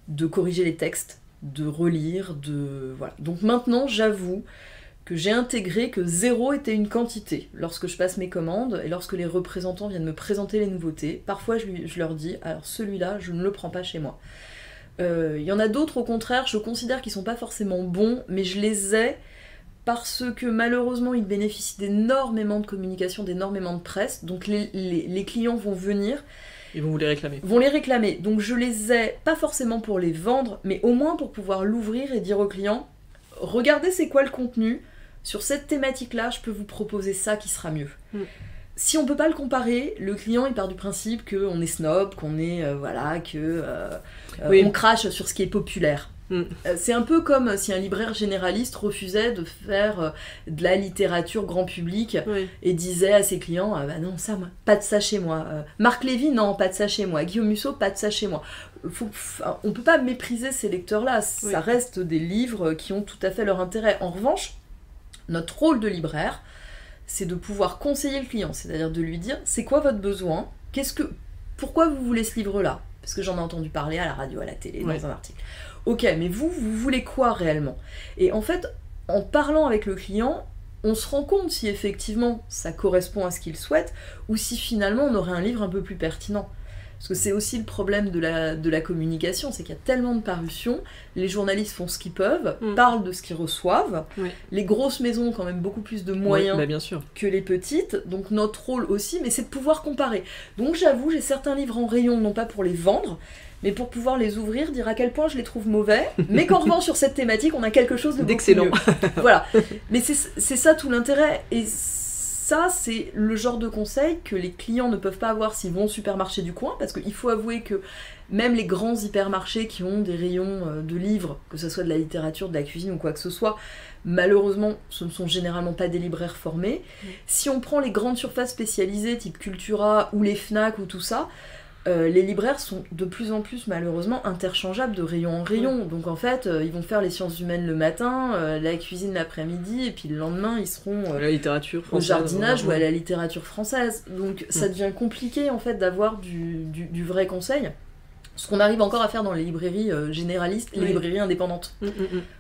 de corriger les textes, de relire, voilà. Donc maintenant, j'avoue que j'ai intégré que 0 était une quantité lorsque je passe mes commandes et lorsque les représentants viennent me présenter les nouveautés. Parfois, je leur dis, alors celui-là, je ne le prends pas chez moi. Il y en a d'autres, au contraire, je considère qu'ils sont pas forcément bons, mais je les ai parce que malheureusement, ils bénéficient d'énormément de communication, d'énormément de presse, donc les clients vont venir. Ils vont vous les réclamer. Vont les réclamer. Donc je les ai, pas forcément pour les vendre, mais au moins pour pouvoir l'ouvrir et dire au client, regardez c'est quoi le contenu, sur cette thématique-là, je peux vous proposer ça qui sera mieux. Si on peut pas le comparer, le client il part du principe qu'on est snob, qu'on est, on crache sur ce qui est populaire. C'est un peu comme si un libraire généraliste refusait de faire de la littérature grand public et disait à ses clients ah bah non ça moi, pas de ça chez moi, Marc Lévy non pas de ça chez moi, Guillaume Musso pas de ça chez moi. On peut pas mépriser ces lecteurs là, ça reste des livres qui ont tout à fait leur intérêt. En revanche, notre rôle de libraire, c'est de pouvoir conseiller le client, c'est-à-dire de lui dire c'est quoi votre besoin, pourquoi vous voulez ce livre là, parce que j'en ai entendu parler à la radio, à la télé, Ouais. dans un article. Ok, mais vous voulez quoi réellement? Et en fait, en parlant avec le client, on se rend compte si effectivement ça correspond à ce qu'il souhaite, ou si finalement on aurait un livre un peu plus pertinent. Parce que c'est aussi le problème de la communication, c'est qu'il y a tellement de parutions, les journalistes font ce qu'ils peuvent, parlent de ce qu'ils reçoivent, Ouais. les grosses maisons ont quand même beaucoup plus de moyens Ouais, bah, bien sûr. que les petites, donc notre rôle aussi, mais c'est de pouvoir comparer. Donc j'avoue, j'ai certains livres en rayon, non pas pour les vendre, mais pour pouvoir les ouvrir, dire à quel point je les trouve mauvais, mais qu'en revanche sur cette thématique, on a quelque chose de beaucoup D'excellent. mieux. Voilà. Mais c'est ça tout l'intérêt, et ça c'est le genre de conseil que les clients ne peuvent pas avoir s'ils vont au supermarché du coin, parce qu'il faut avouer que même les grands hypermarchés qui ont des rayons de livres, que ce soit de la littérature, de la cuisine ou quoi que ce soit, malheureusement, ce ne sont généralement pas des libraires formés. Si on prend les grandes surfaces spécialisées, type Cultura ou les Fnac ou tout ça, les libraires sont de plus en plus malheureusement interchangeables de rayon en rayon. Donc en fait, ils vont faire les sciences humaines le matin, la cuisine l'après-midi, et puis le lendemain, ils seront La littérature au française. jardinage ou à la littérature française. Donc ça devient compliqué en fait d'avoir du vrai conseil. Ce qu'on arrive encore à faire dans les librairies généralistes, les Oui. librairies indépendantes.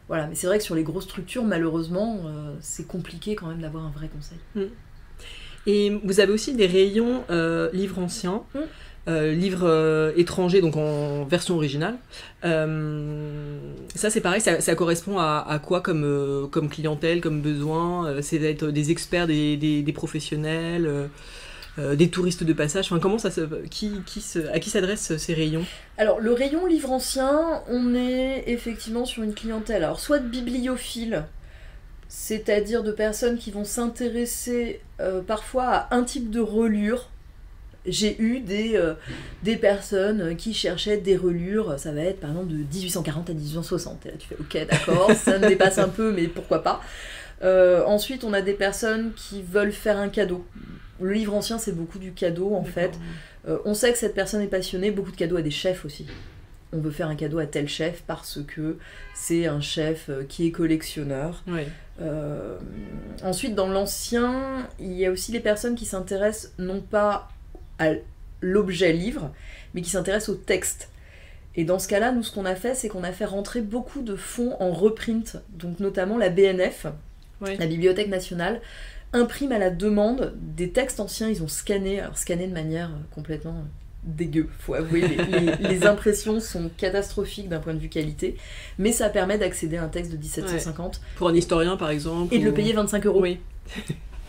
Voilà, mais c'est vrai que sur les grosses structures, malheureusement, c'est compliqué quand même d'avoir un vrai conseil. Et vous avez aussi des rayons livres anciens, livres étrangers, donc en version originale. Ça, c'est pareil, ça correspond à quoi comme clientèle, comme besoin? C'est d'être des experts, des professionnels, des touristes de passage. Enfin, comment à qui s'adressent ces rayons? Alors, le rayon livre ancien, on est effectivement sur une clientèle, alors soit de bibliophiles, c'est-à-dire de personnes qui vont s'intéresser parfois à un type de reliure. J'ai eu des personnes qui cherchaient des reliures, ça va être par exemple de 1840 à 1860. Et là, tu fais ok, d'accord, ça me dépasse un peu, mais pourquoi pas. Ensuite, on a des personnes qui veulent faire un cadeau. Le livre ancien, c'est beaucoup du cadeau en fait. On sait que cette personne est passionnée, beaucoup de cadeaux à des chefs aussi. On veut faire un cadeau à tel chef parce que c'est un chef qui est collectionneur. Ouais. Ensuite, dans l'ancien, il y a aussi les personnes qui s'intéressent non pas à l'objet livre, mais qui s'intéressent au texte. Et dans ce cas-là, nous, ce qu'on a fait, c'est qu'on a fait rentrer beaucoup de fonds en reprint, donc notamment la BNF, la Bibliothèque nationale, imprime à la demande des textes anciens, ils ont scanné, alors scanné de manière complètement dégueu, faut avouer, les impressions sont catastrophiques d'un point de vue qualité, mais ça permet d'accéder à un texte de 1750. Pour un historien, par exemple. Et de le payer 25 €. Oui.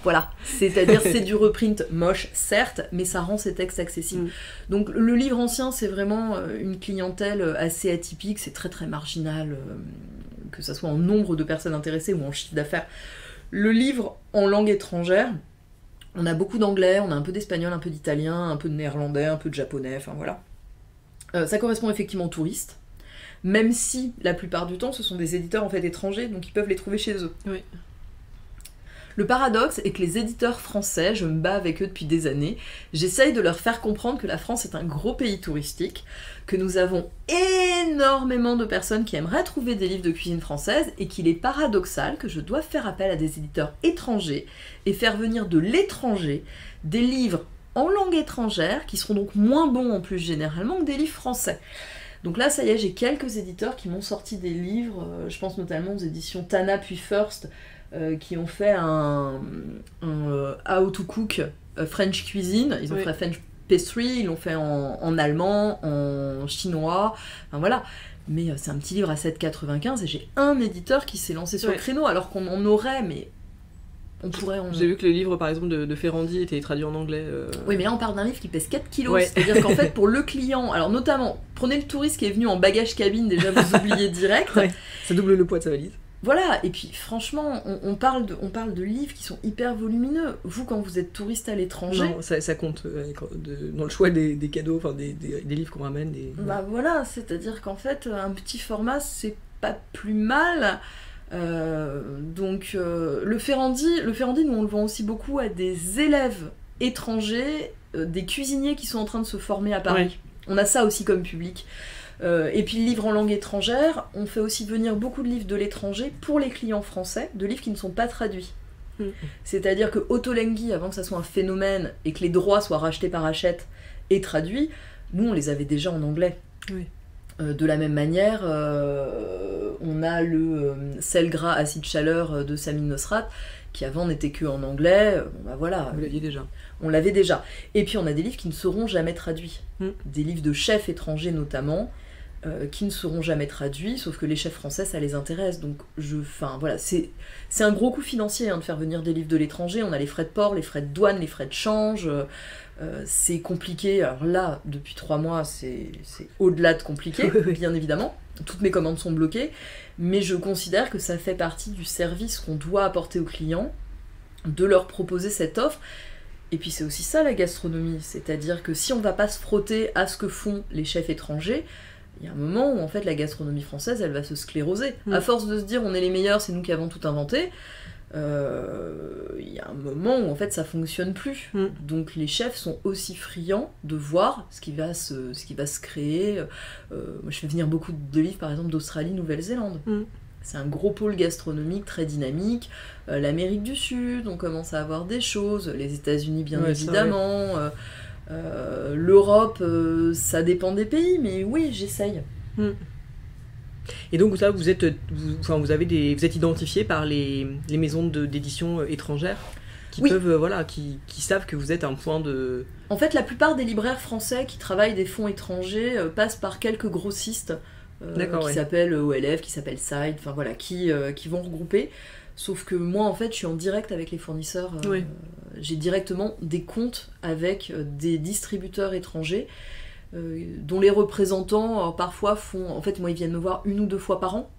Voilà, c'est-à-dire c'est du reprint moche, certes, mais ça rend ces textes accessibles. Donc le livre ancien, c'est vraiment une clientèle assez atypique, c'est très très marginal, que ça soit en nombre de personnes intéressées ou en chiffre d'affaires. Le livre en langue étrangère, on a beaucoup d'anglais, on a un peu d'espagnol, un peu d'italien, un peu de néerlandais, un peu de japonais, enfin voilà. Ça correspond effectivement aux touristes, même si la plupart du temps ce sont des éditeurs en fait étrangers, donc ils peuvent les trouver chez eux. Oui. Le paradoxe est que les éditeurs français, je me bats avec eux depuis des années, j'essaye de leur faire comprendre que la France est un gros pays touristique, que nous avons énormément de personnes qui aimeraient trouver des livres de cuisine française et qu'il est paradoxal que je dois faire appel à des éditeurs étrangers et faire venir de l'étranger des livres en langue étrangère qui seront donc moins bons en plus généralement que des livres français. Donc là, ça y est, j'ai quelques éditeurs qui m'ont sorti des livres, je pense notamment aux éditions Tana puis First, qui ont fait un How to Cook French Cuisine. Ils ont fait French Pastry, ils l'ont fait en allemand, en chinois, enfin voilà. Mais c'est un petit livre à 7,95 et j'ai un éditeur qui s'est lancé sur le créneau alors qu'on en aurait, mais on pourrait en... J'ai vu que le livre par exemple de Ferrandi était traduit en anglais. Oui, mais là on parle d'un livre qui pèse 4 kilos, c'est-à-dire qu'en fait pour le client, alors notamment, prenez le touriste qui est venu en bagage cabine, déjà vous oubliez direct. Ça double le poids de sa valise. Voilà, et puis franchement, on parle de livres qui sont hyper volumineux. Vous, quand vous êtes touriste à l'étranger... Non, ça compte dans le choix des cadeaux, enfin des livres qu'on ramène. Bah voilà, c'est-à-dire qu'en fait, un petit format, c'est pas plus mal. Donc, le Ferrandi, nous, on le vend aussi beaucoup à des élèves étrangers, des cuisiniers qui sont en train de se former à Paris. Ouais. On a ça aussi comme public. Et puis le livre en langue étrangère, on fait aussi venir beaucoup de livres de l'étranger pour les clients français, de livres qui ne sont pas traduits. C'est-à-dire que Ottolenghi, avant que ça soit un phénomène et que les droits soient rachetés par Hachette et traduits, nous on les avait déjà en anglais. Oui. De la même manière, on a le sel gras acide chaleur de Samin Nosrat, qui avant n'était que en anglais. Bon, bah voilà. Vous l'aviez déjà. On l'avait déjà. Et puis on a des livres qui ne seront jamais traduits. Mm. Des livres de chefs étrangers notamment, qui ne seront jamais traduits, sauf que les chefs français, ça les intéresse. Donc, voilà, c'est un gros coût financier de faire venir des livres de l'étranger. On a les frais de port, les frais de douane, les frais de change. C'est compliqué. Alors là, depuis 3 mois, c'est au-delà de compliqué, bien évidemment. Toutes mes commandes sont bloquées. Mais je considère que ça fait partie du service qu'on doit apporter aux clients, de leur proposer cette offre. Et puis c'est aussi ça la gastronomie, c'est-à-dire que si on ne va pas se frotter à ce que font les chefs étrangers, il y a un moment où en fait la gastronomie française elle va se scléroser. À force de se dire on est les meilleurs, c'est nous qui avons tout inventé, il y a un moment où en fait ça fonctionne plus. Donc les chefs sont aussi friands de voir ce qui va se créer. Moi je fais venir beaucoup de livres par exemple d'Australie, Nouvelle-Zélande. C'est un gros pôle gastronomique très dynamique. L'Amérique du Sud, on commence à avoir des choses. Les États-Unis, bien évidemment. L'Europe, ça dépend des pays, mais oui, j'essaye. Et donc ça, vous êtes identifié par les maisons d'édition étrangères qui peuvent, qui savent que vous êtes un point de... En fait, la plupart des libraires français qui travaillent des fonds étrangers passent par quelques grossistes. Qui s'appellent OLF, qui s'appellent Side, enfin voilà, qui vont regrouper. Sauf que moi, en fait, je suis en direct avec les fournisseurs. J'ai directement des comptes avec des distributeurs étrangers dont les représentants parfois font... En fait, moi, ils viennent me voir 1 ou 2 fois par an.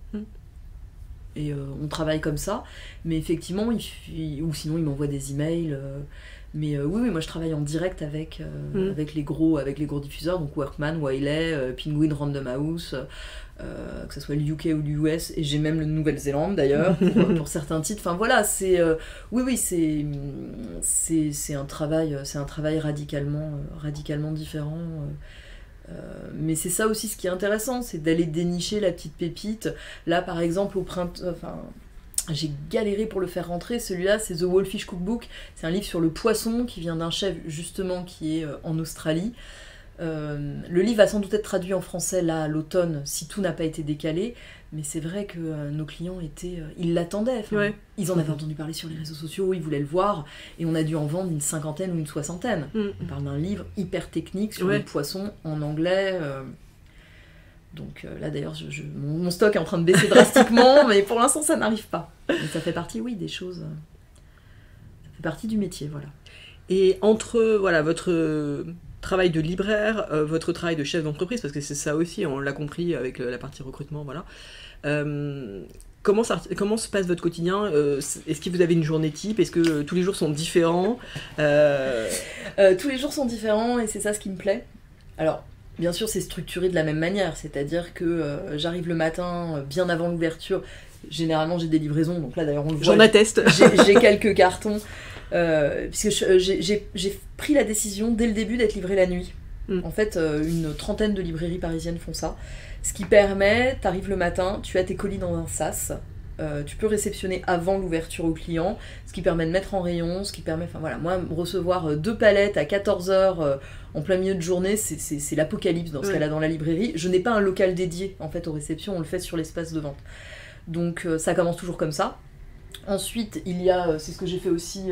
Et on travaille comme ça. Mais effectivement, ou sinon, ils m'envoient des emails... Mais oui, moi je travaille en direct avec les gros diffuseurs, donc Workman, Wiley, Penguin Random House, que ce soit le UK ou l'US, et j'ai même le Nouvelle-Zélande d'ailleurs, pour certains titres. Enfin voilà, c'est un travail radicalement différent. Mais c'est ça aussi ce qui est intéressant, c'est d'aller dénicher la petite pépite. Là par exemple au printemps... J'ai galéré pour le faire rentrer, celui-là c'est The Wallfish Cookbook, c'est un livre sur le poisson qui vient d'un chef justement qui est en Australie. Le livre va sans doute être traduit en français là à l'automne si tout n'a pas été décalé, mais c'est vrai que nos clients ils l'attendaient, ils en avaient entendu parler sur les réseaux sociaux, ils voulaient le voir, et on a dû en vendre une 50aine ou une 60aine. On parle d'un livre hyper technique sur le poisson en anglais... Donc là d'ailleurs, mon stock est en train de baisser drastiquement, mais pour l'instant ça n'arrive pas. Mais ça fait partie, des choses. Ça fait partie du métier, voilà. Et entre votre travail de libraire, votre travail de chef d'entreprise, parce que c'est ça aussi, on l'a compris avec la partie recrutement, voilà. Comment se passe votre quotidien ? Est-ce que vous avez une journée type ? Est-ce que tous les jours sont différents ? Tous les jours sont différents et c'est ça ce qui me plaît. Alors, bien sûr, c'est structuré de la même manière, c'est-à-dire que j'arrive le matin, bien avant l'ouverture, généralement j'ai des livraisons, donc là d'ailleurs on le voit. J'en atteste. J'ai quelques cartons, puisque j'ai pris la décision dès le début d'être livrée la nuit. En fait, une 30aine de librairies parisiennes font ça, ce qui permet, t'arrives le matin, tu as tes colis dans un sas, tu peux réceptionner avant l'ouverture au client, ce qui permet de mettre en rayon, ce qui permet, enfin voilà, moi recevoir 2 palettes à 14h en plein milieu de journée, c'est l'apocalypse dans ce cas-là dans la librairie. Je n'ai pas un local dédié en fait aux réceptions, on le fait sur l'espace de vente. Donc ça commence toujours comme ça. Ensuite, il y a, c'est ce que j'ai fait aussi,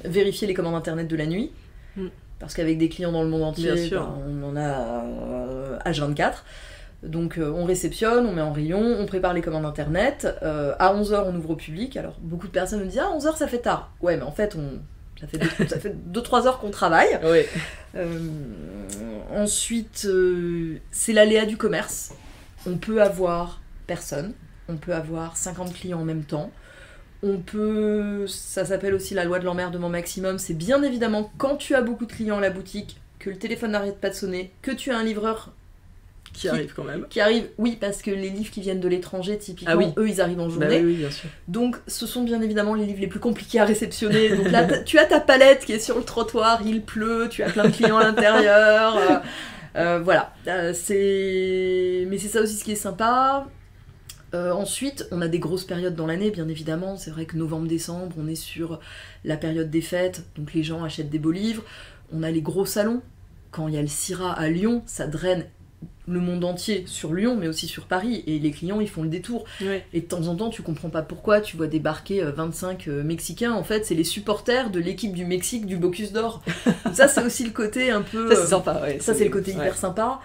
vérifier les commandes internet de la nuit, parce qu'avec des clients dans le monde entier, on en a H24. Donc on réceptionne, on met en rayon, on prépare les commandes internet, à 11h on ouvre au public. Alors beaucoup de personnes me disent « Ah, 11h ça fait tard !» Ouais, mais en fait, ça fait 2-3 heures qu'on travaille. Ensuite, c'est l'aléa du commerce. On peut avoir personne, on peut avoir 50 clients en même temps. Ça s'appelle aussi la loi de l'emmerdement maximum, c'est bien évidemment quand tu as beaucoup de clients à la boutique, que le téléphone n'arrête pas de sonner, que tu as un livreur qui arrive quand même. Qui arrive, oui, parce que les livres qui viennent de l'étranger, typiquement, eux, ils arrivent en journée. Bah oui, bien sûr. Donc, ce sont bien évidemment les livres les plus compliqués à réceptionner. Donc là, tu as ta palette qui est sur le trottoir, il pleut, tu as plein de clients à l'intérieur. Voilà. Mais c'est ça aussi ce qui est sympa. Ensuite, on a des grosses périodes dans l'année, bien évidemment. C'est vrai que novembre-décembre, on est sur la période des fêtes, donc les gens achètent des beaux livres. On a les gros salons. quand il y a le Syrah à Lyon, ça draine le monde entier sur Lyon, mais aussi sur Paris, et les clients ils font le détour. Ouais. Et de temps en temps tu comprends pas pourquoi tu vois débarquer 25 Mexicains, en fait c'est les supporters de l'équipe du Mexique du Bocuse d'Or. Ça c'est aussi le côté un peu... Ça c'est sympa, ouais. Ça c'est le côté hyper sympa.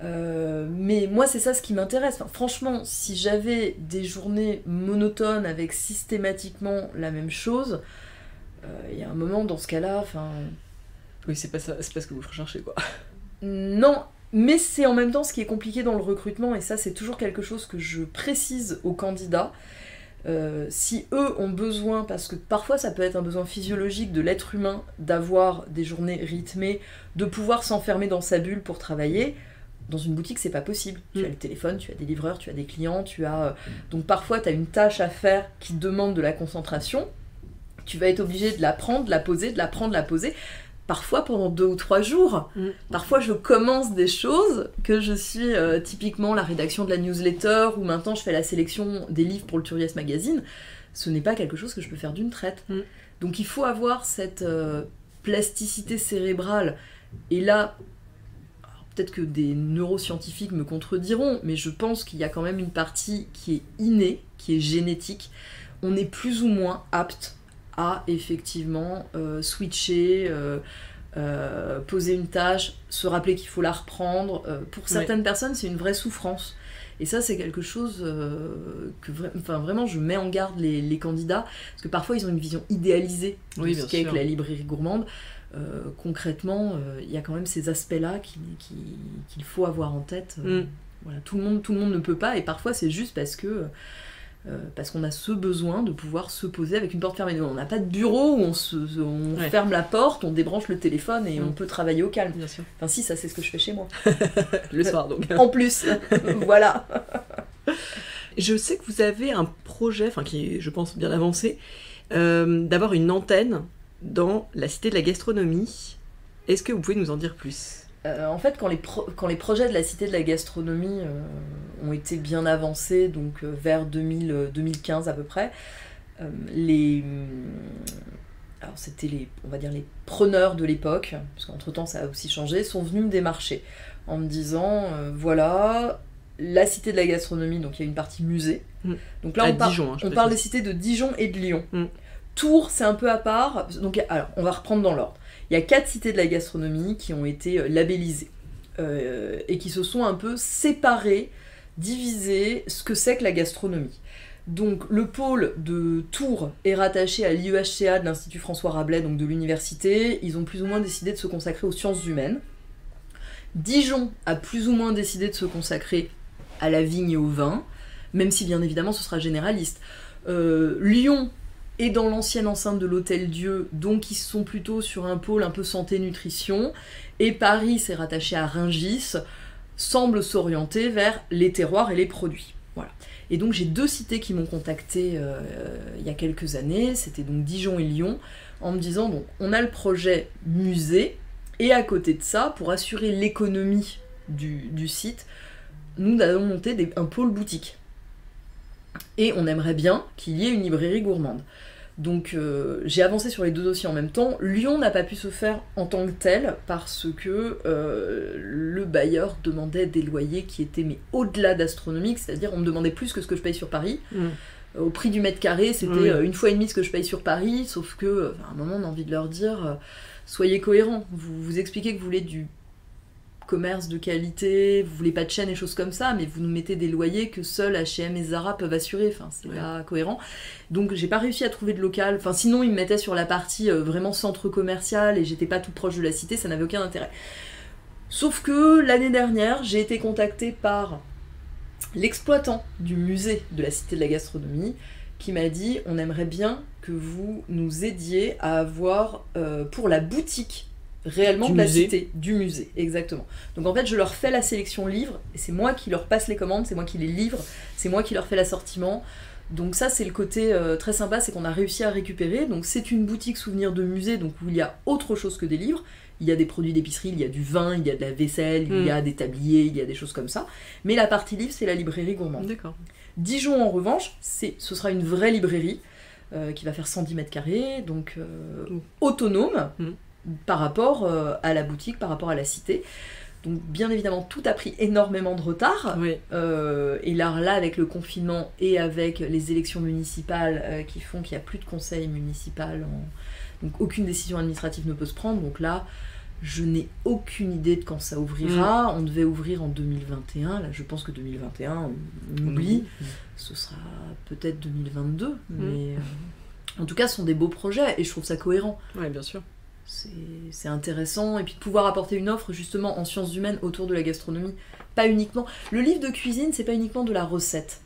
Mais moi c'est ça ce qui m'intéresse. Enfin, franchement, si j'avais des journées monotones avec systématiquement la même chose, il y a un moment dans ce cas-là, enfin... Oui, c'est pas ce que vous recherchez, quoi. Non, mais c'est en même temps ce qui est compliqué dans le recrutement, et ça c'est toujours quelque chose que je précise aux candidats. Si eux ont besoin, parce que parfois ça peut être un besoin physiologique de l'être humain d'avoir des journées rythmées, de pouvoir s'enfermer dans sa bulle pour travailler, dans une boutique c'est pas possible. Tu as le téléphone, tu as des livreurs, tu as des clients, donc parfois tu as une tâche à faire qui demande de la concentration, tu vas être obligé de la prendre, de la poser, de la prendre, de la poser. Parfois pendant 2 ou 3 jours. Parfois je commence des choses, que je suis typiquement la rédaction de la newsletter, ou maintenant je fais la sélection des livres pour le Turiès Magazine. Ce n'est pas quelque chose que je peux faire d'une traite. Donc il faut avoir cette plasticité cérébrale. Et là, peut-être que des neuroscientifiques me contrediront, mais je pense qu'il y a quand même une partie qui est innée, qui est génétique. On est plus ou moins apte à effectivement switcher, poser une tâche, se rappeler qu'il faut la reprendre. Pour certaines personnes, c'est une vraie souffrance. Et ça, c'est quelque chose que vraiment je mets en garde les candidats, parce que parfois ils ont une vision idéalisée de ce qu'est la librairie gourmande. Concrètement, il y a quand même ces aspects-là qu'il faut avoir en tête. Voilà, tout le monde ne peut pas, et parfois c'est juste parce qu'on a ce besoin de pouvoir se poser avec une porte fermée. On n'a pas de bureau où on ferme la porte, on débranche le téléphone et on peut travailler au calme. Bien sûr. Enfin si, ça c'est ce que je fais chez moi. Le soir donc. En plus, voilà. Je sais que vous avez un projet, qui est, je pense, bien avancé, d'avoir une antenne dans la Cité de la Gastronomie. Est-ce que vous pouvez nous en dire plus ? En fait, quand les projets de la Cité de la Gastronomie ont été bien avancés, donc vers 2015 à peu près, alors c'était on va dire les preneurs de l'époque, parce qu'entre-temps ça a aussi changé, sont venus me démarcher en me disant voilà, la Cité de la Gastronomie, donc il y a une partie musée. Donc là on parle des cités de Dijon et de Lyon. Tours, c'est un peu à part. Donc, alors, on va reprendre dans l'ordre. Il y a 4 cités de la gastronomie qui ont été labellisées et qui se sont un peu séparées, divisées, ce que c'est que la gastronomie. Donc, le pôle de Tours est rattaché à l'IEHCA de l'Institut François Rabelais, donc de l'université. Ils ont plus ou moins décidé de se consacrer aux sciences humaines. Dijon a plus ou moins décidé de se consacrer à la vigne et au vin, même si bien évidemment ce sera généraliste. Lyon et dans l'ancienne enceinte de l'Hôtel-Dieu, donc ils sont plutôt sur un pôle un peu santé-nutrition, et Paris s'est rattaché à Rungis, semble s'orienter vers les terroirs et les produits. Voilà. Et donc j'ai 2 cités qui m'ont contacté il y a quelques années, c'était donc Dijon et Lyon, en me disant, bon, on a le projet musée, et à côté de ça, pour assurer l'économie du site, nous allons monter un pôle boutique. Et on aimerait bien qu'il y ait une librairie gourmande. Donc j'ai avancé sur les 2 dossiers en même temps. Lyon n'a pas pu se faire en tant que tel parce que le bailleur demandait des loyers qui étaient au-delà d'astronomiques, c'est-à-dire on me demandait plus que ce que je paye sur Paris. Au prix du mètre carré, c'était 1,5 fois ce que je paye sur Paris, sauf que à un moment on a envie de leur dire soyez cohérents, vous expliquez que vous voulez du commerce de qualité, vous voulez pas de chaîne et choses comme ça, mais vous nous mettez des loyers que seuls H&M et Zara peuvent assurer, enfin c'est pas cohérent. Donc j'ai pas réussi à trouver de local, enfin sinon ils me mettaient sur la partie vraiment centre commercial et j'étais pas toute proche de la cité, ça n'avait aucun intérêt. Sauf que l'année dernière, j'ai été contactée par l'exploitant du musée de la Cité de la Gastronomie qui m'a dit on aimerait bien que vous nous aidiez à avoir pour la boutique réellement de la cité, du musée, exactement. Donc en fait, je leur fais la sélection livre, et c'est moi qui leur passe les commandes, c'est moi qui les livre, c'est moi qui leur fais l'assortiment. Donc ça, c'est le côté très sympa, c'est qu'on a réussi à récupérer. Donc c'est une boutique souvenir de musée, donc où il y a autre chose que des livres. Il y a des produits d'épicerie, il y a du vin, il y a de la vaisselle, il y a des tabliers, il y a des choses comme ça. Mais la partie livre, c'est la librairie gourmande. D'accord. Dijon, en revanche, ce sera une vraie librairie qui va faire 110 mètres carrés, donc autonome. par rapport à la boutique, par rapport à la cité. Donc bien évidemment, tout a pris énormément de retard. Oui. Et là, avec le confinement et avec les élections municipales qui font qu'il n'y a plus de conseil municipal, donc aucune décision administrative ne peut se prendre. Donc là, je n'ai aucune idée de quand ça ouvrira. On devait ouvrir en 2021. Là, je pense que 2021, on oublie. Ce sera peut-être 2022. Mais en tout cas, ce sont des beaux projets et je trouve ça cohérent. Oui, bien sûr. C'est intéressant, et puis de pouvoir apporter une offre justement en sciences humaines autour de la gastronomie, pas uniquement... Le livre de cuisine, c'est pas uniquement de la recette.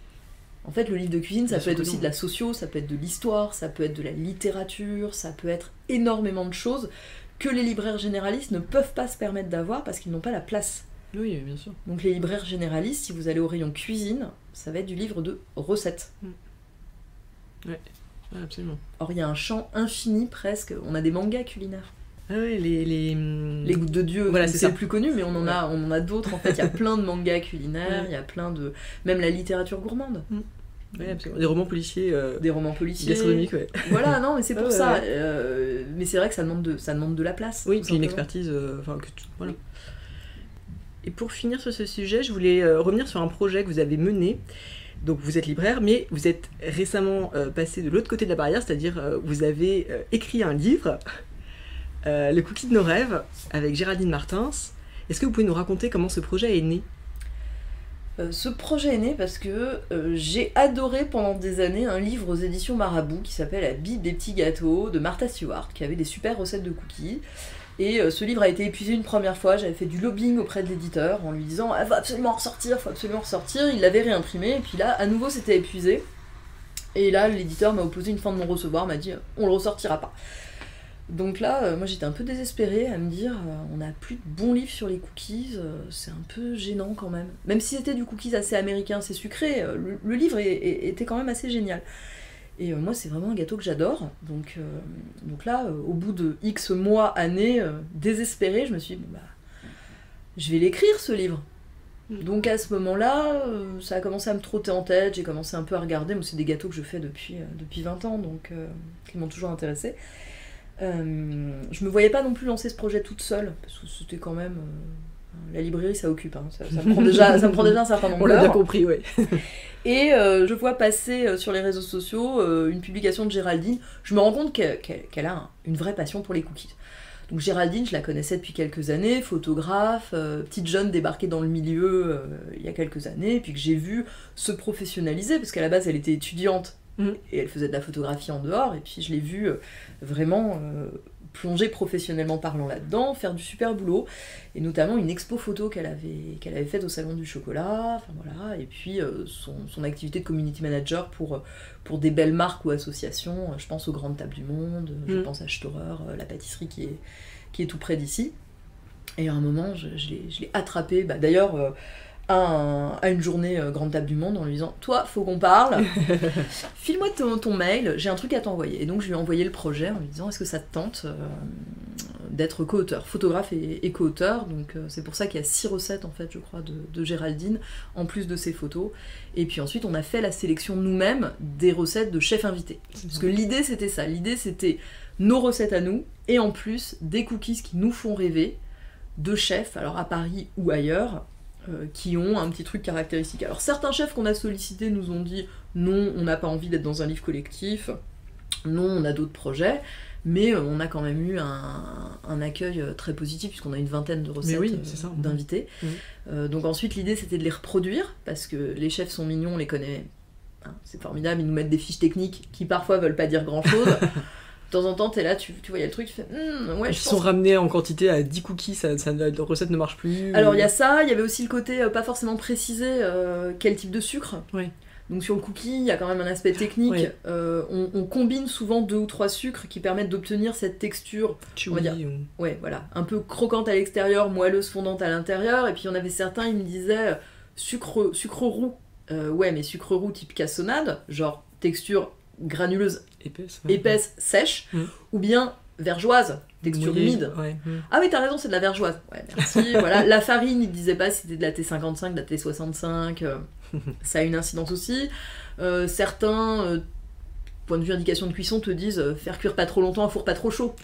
En fait, le livre de cuisine, ça peut être aussi de la socio, ça peut être de l'histoire, ça peut être de la littérature, ça peut être énormément de choses que les libraires généralistes ne peuvent pas se permettre d'avoir parce qu'ils n'ont pas la place. Oui, bien sûr. Donc les libraires généralistes, si vous allez au rayon cuisine, ça va être du livre de recettes. Ouais. Absolument. Or, il y a un champ infini presque. On a des mangas culinaires. Ah ouais, les Gouttes de Dieu, voilà, c'est le plus connu, mais on en a d'autres en fait. Il y a plein de mangas culinaires, il y a plein de... Même la littérature gourmande. Ouais, absolument. Des romans policiers. Des romans policiers. Gastronomiques, ouais. Voilà, non, mais c'est pour ça. Mais c'est vrai que ça demande de la place. Oui, puis une expertise. Voilà. Et pour finir sur ce sujet, je voulais revenir sur un projet que vous avez mené. Donc vous êtes libraire, mais vous êtes récemment passé de l'autre côté de la barrière, c'est-à-dire vous avez écrit un livre, Le Cookie de nos rêves, avec Géraldine Martins. Est-ce que vous pouvez nous raconter comment ce projet est né ? Ce projet est né parce que j'ai adoré pendant des années un livre aux éditions Marabout qui s'appelle La Bible des petits gâteaux de Martha Stewart, qui avait des super recettes de cookies. Et ce livre a été épuisé une première fois, j'avais fait du lobbying auprès de l'éditeur en lui disant « faut absolument ressortir », il l'avait réimprimé, et puis là, à nouveau, c'était épuisé. Et là, l'éditeur m'a opposé une fin de non-recevoir, m'a dit « on le ressortira pas ». Donc là, moi j'étais un peu désespérée à me dire on n'a plus de bons livres sur les cookies, c'est un peu gênant quand même. Même si c'était du cookies assez américain, assez sucré, le livre était quand même assez génial. Et moi, c'est vraiment un gâteau que j'adore. Donc là, au bout de X mois, années, désespérée, je me suis dit, je vais l'écrire, ce livre. Donc à ce moment-là, ça a commencé à me trotter en tête, j'ai commencé un peu à regarder. Moi, c'est des gâteaux que je fais depuis 20 ans, donc qui m'ont toujours intéressée. Je me voyais pas non plus lancer ce projet toute seule, parce que c'était quand même... la librairie, ça occupe, hein. Ça me prend déjà un certain nombre d'heures. On l'a bien compris, oui. Et je vois passer sur les réseaux sociaux une publication de Géraldine. Je me rends compte qu'elle a une vraie passion pour les cookies. Donc Géraldine, je la connaissais depuis quelques années, photographe, petite jeune débarquée dans le milieu il y a quelques années, et puis que j'ai vu se professionnaliser, parce qu'à la base elle était étudiante, et elle faisait de la photographie en dehors, et puis je l'ai vue vraiment... plonger professionnellement parlant là-dedans, faire du super boulot, et notamment une expo photo qu'elle avait faite au Salon du Chocolat, enfin voilà, et puis son activité de community manager pour des belles marques ou associations, je pense aux Grandes Tables du Monde, je pense à Storer, la pâtisserie qui est tout près d'ici. Et à un moment, je l'ai attrapée, d'ailleurs... à une journée Grande Table du Monde en lui disant « Toi, faut qu'on parle, file-moi ton mail, j'ai un truc à t'envoyer. » Et donc je lui ai envoyé le projet en lui disant « Est-ce que ça te tente d'être co-auteur ?» Photographe et co-auteur, donc c'est pour ça qu'il y a 6 recettes en fait, je crois, de Géraldine, en plus de ses photos. Et puis ensuite on a fait la sélection nous-mêmes des recettes de chefs invités. Parce que l'idée c'était ça, l'idée c'était nos recettes à nous, et en plus des cookies qui nous font rêver, de chefs, alors à Paris ou ailleurs, qui ont un petit truc caractéristique. Alors certains chefs qu'on a sollicités nous ont dit non, on n'a pas envie d'être dans un livre collectif, non, on a d'autres projets, mais on a quand même eu un accueil très positif puisqu'on a une vingtaine de recettes d'invités. Donc ensuite l'idée c'était de les reproduire parce que les chefs sont mignons, on les connaît, hein, c'est formidable, ils nous mettent des fiches techniques qui parfois veulent pas dire grand chose. De temps en temps, t'es là, tu voyais le truc, tu fais ouais, ils sont ramenés en quantité à 10 cookies, la recette ne marche plus. Alors il y a ça, il y avait aussi le côté pas forcément précisé quel type de sucre. Oui. Donc sur le cookie, il y a quand même un aspect technique. Oui. On combine souvent 2 ou 3 sucres qui permettent d'obtenir cette texture, on va dire, ouais, voilà, un peu croquante à l'extérieur, moelleuse fondante à l'intérieur. Et puis il y en avait certains, ils me disaient sucre roux. Ouais, mais sucre roux type cassonade, genre texture granuleuse, épaisse, sèche, ou bien vergeoise, texture humide. Ouais. Ah oui, t'as raison, c'est de la vergeoise. Ouais, merci. Voilà. La farine, il disait pas si c'était de la T55, de la T65, ça a une incidence aussi. Certains point de vue indication de cuisson, te disent faire cuire pas trop longtemps à four pas trop chaud.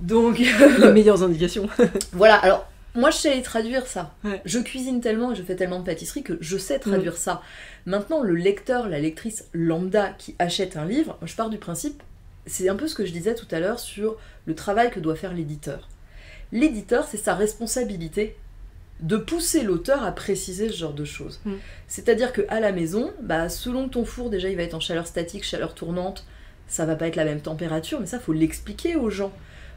Donc Les meilleures indications. voilà, alors moi je sais traduire ça. Ouais. Je cuisine tellement et je fais tellement de pâtisserie que je sais traduire ça. Maintenant, le lecteur, la lectrice lambda qui achète un livre, je pars du principe, c'est un peu ce que je disais tout à l'heure sur le travail que doit faire l'éditeur. L'éditeur, c'est sa responsabilité de pousser l'auteur à préciser ce genre de choses. C'est-à-dire qu'à la maison, selon ton four, déjà il va être en chaleur statique, chaleur tournante, ça va pas être la même température, mais ça faut l'expliquer aux gens.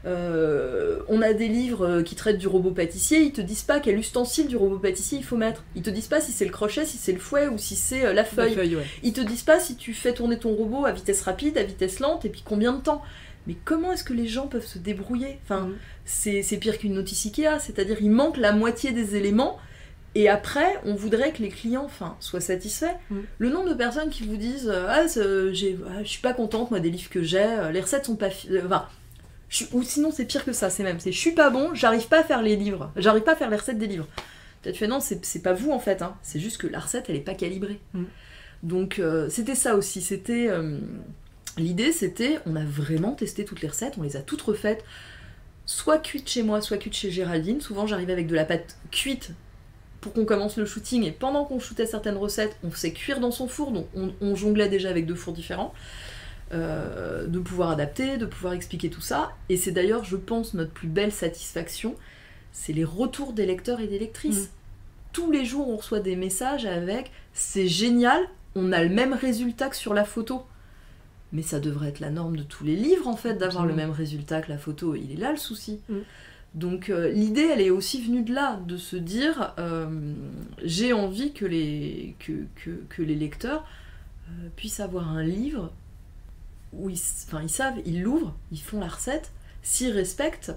On a des livres qui traitent du robot pâtissier, ils te disent pas quel ustensile du robot pâtissier il faut mettre. Ils te disent pas si c'est le crochet, si c'est le fouet ou si c'est la feuille. Ouais. Ils te disent pas si tu fais tourner ton robot à vitesse rapide, à vitesse lente, et puis combien de temps. Mais comment est-ce que les gens peuvent se débrouiller ? Enfin, c'est pire qu'une notice Ikea, c'est-à-dire il manque la moitié des éléments, et après, on voudrait que les clients soient satisfaits. Le nombre de personnes qui vous disent je suis pas contente moi des livres que j'ai, les recettes sont pas... ou sinon c'est pire que ça, c'est je suis pas bon, j'arrive pas à faire les livres, j'arrive pas à faire les recettes des livres. Peut-être tu fais non, c'est pas vous en fait, c'est juste que la recette elle est pas calibrée. Donc c'était ça aussi, c'était... L'idée c'était, on a vraiment testé toutes les recettes, on les a toutes refaites, soit cuites chez moi, soit cuites chez Géraldine. Souvent j'arrivais avec de la pâte cuite pour qu'on commence le shooting, et pendant qu'on shootait certaines recettes, on faisait cuire dans son four, donc on jonglait déjà avec 2 fours différents, de pouvoir adapter, de pouvoir expliquer tout ça. Et c'est d'ailleurs, je pense, notre plus belle satisfaction, c'est les retours des lecteurs et des lectrices. Tous les jours on reçoit des messages avec « c'est génial, on a le même résultat que sur la photo ». Mais ça devrait être la norme de tous les livres, en fait, d'avoir le même résultat que la photo. Il est là, le souci. Donc, l'idée, elle est aussi venue de là, de se dire j'ai envie que les lecteurs puissent avoir un livre où ils savent, ils l'ouvrent, ils font la recette, s'ils respectent,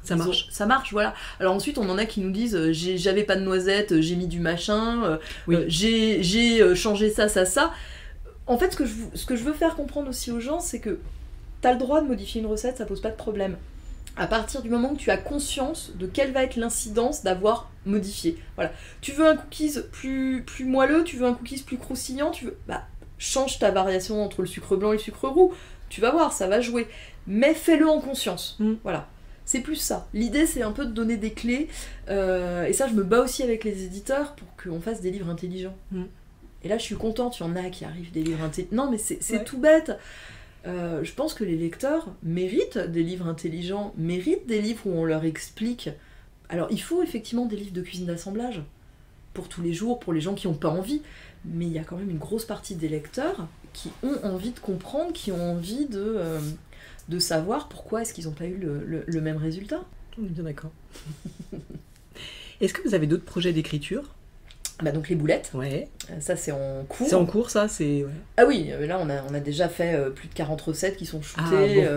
ça marche. Ça marche, voilà. Alors ensuite, on en a qui nous disent j'avais pas de noisettes, j'ai mis du machin, j'ai changé ça. En fait, ce que je veux faire comprendre aussi aux gens, c'est que t'as le droit de modifier une recette, ça pose pas de problème. À partir du moment que tu as conscience de quelle va être l'incidence d'avoir modifié. Voilà. Tu veux un cookies plus moelleux, tu veux un cookies plus croustillant, change ta variation entre le sucre blanc et le sucre roux. Tu vas voir, ça va jouer. Mais fais-le en conscience. Voilà. C'est plus ça. L'idée, c'est un peu de donner des clés. Et ça, je me bats aussi avec les éditeurs pour qu'on fasse des livres intelligents. Et là, je suis contente, il y en a qui arrivent des livres intelligents. Non, mais c'est tout bête. Je pense que les lecteurs méritent des livres intelligents, méritent des livres où on leur explique. Alors, il faut effectivement des livres de cuisine d'assemblage, pour tous les jours, pour les gens qui n'ont pas envie. Mais il y a quand même une grosse partie des lecteurs qui ont envie de comprendre, qui ont envie de savoir pourquoi est-ce qu'ils n'ont pas eu le même résultat. On est bien d'accord. Est-ce que vous avez d'autres projets d'écriture ? Donc les boulettes, ouais. Ça c'est en cours. C'est en cours ça, c'est... Ouais. Ah oui, là on a déjà fait plus de 40 recettes qui sont shootées,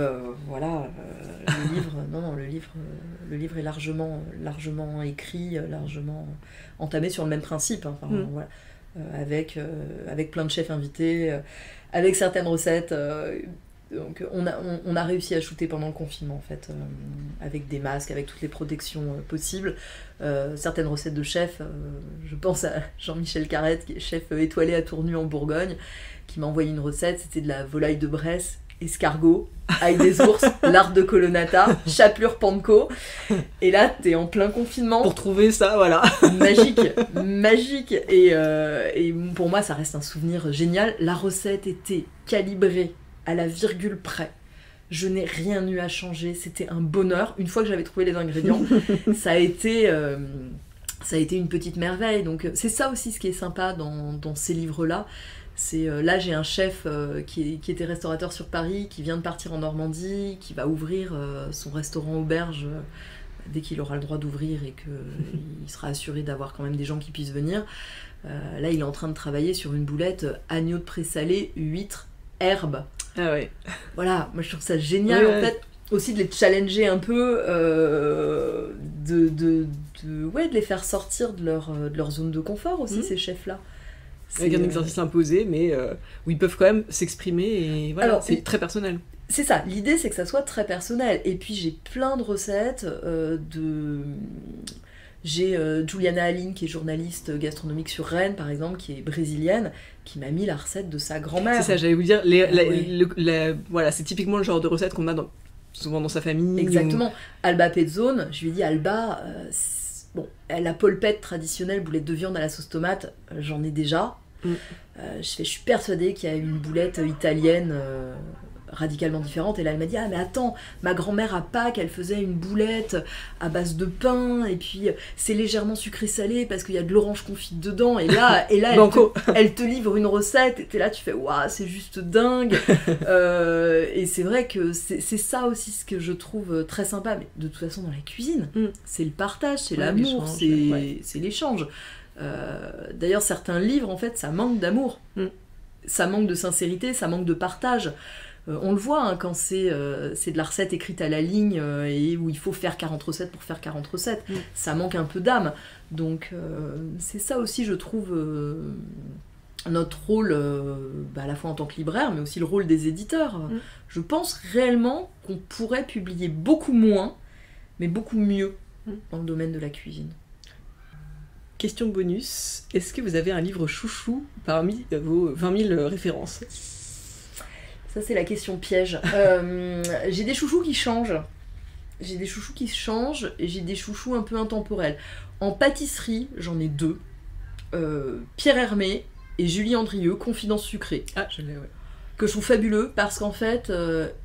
voilà, le livre est largement écrit, largement entamé sur le même principe, voilà, avec plein de chefs invités, avec certaines recettes... Donc on a réussi à shooter pendant le confinement en fait, avec des masques, avec toutes les protections possibles. Certaines recettes de chefs, je pense à Jean-Michel Carrette, qui est chef étoilé à Tournu en Bourgogne, qui m'a envoyé une recette, c'était de la volaille de Bresse, escargot, ail des ours, lard de colonnata, chapelure panko. Et là, t'es en plein confinement. Pour trouver ça, voilà. Magique. Et pour moi, ça reste un souvenir génial. La recette était calibrée à la virgule près. Je n'ai rien eu à changer, c'était un bonheur. Une fois que j'avais trouvé les ingrédients, ça a été une petite merveille. Donc c'est ça aussi ce qui est sympa dans ces livres-là. Là j'ai un chef qui était restaurateur sur Paris, qui vient de partir en Normandie, qui va ouvrir son restaurant auberge dès qu'il aura le droit d'ouvrir et qu'il sera assuré d'avoir quand même des gens qui puissent venir. Là il est en train de travailler sur une boulette agneau de présalé, huîtres, herbes. Ah ouais. Voilà, moi je trouve ça génial en fait, aussi de les challenger un peu, de les faire sortir de leur zone de confort aussi, ces chefs-là. Avec un exercice imposé, mais où ils peuvent quand même s'exprimer, et voilà, alors, c'est très personnel. C'est ça, l'idée c'est que ça soit très personnel. Et puis j'ai plein de recettes J'ai Juliana Aline, qui est journaliste gastronomique sur Rennes, par exemple, qui est brésilienne, qui m'a mis la recette de sa grand-mère. C'est ça, j'allais vous dire, voilà, c'est typiquement le genre de recette qu'on a souvent dans sa famille. Exactement. Alba Pezzone, je lui ai dit, Alba, la polpette traditionnelle, boulette de viande à la sauce tomate, j'en ai déjà. Je suis persuadée qu'il y a une boulette italienne radicalement différente, et là elle m'a dit mais attends, ma grand-mère à Pâques elle faisait une boulette à base de pain et puis c'est légèrement sucré salé parce qu'il y a de l'orange confite dedans, et là elle te livre une recette et t'es là, tu fais waouh, c'est juste dingue. Et c'est vrai que c'est ça aussi ce que je trouve très sympa, mais de toute façon dans la cuisine c'est le partage, c'est l'amour, c'est l'échange. D'ailleurs certains livres en fait ça manque d'amour, ça manque de sincérité, ça manque de partage. On le voit quand c'est de la recette écrite à la ligne et où il faut faire 40 recettes pour faire 40 recettes. Ça manque un peu d'âme. Donc c'est ça aussi, je trouve, notre rôle, à la fois en tant que libraire, mais aussi le rôle des éditeurs. Je pense réellement qu'on pourrait publier beaucoup moins, mais beaucoup mieux dans le domaine de la cuisine. Question bonus, est-ce que vous avez un livre chouchou parmi vos 20 000 références ? Ça, c'est la question piège. J'ai des chouchous qui changent. Et j'ai des chouchous un peu intemporels. En pâtisserie, j'en ai 2. Pierre Hermé et Julie Andrieux, Confidence sucrée. Ah, je l'ai, ouais. Que je trouve fabuleux parce qu'en fait,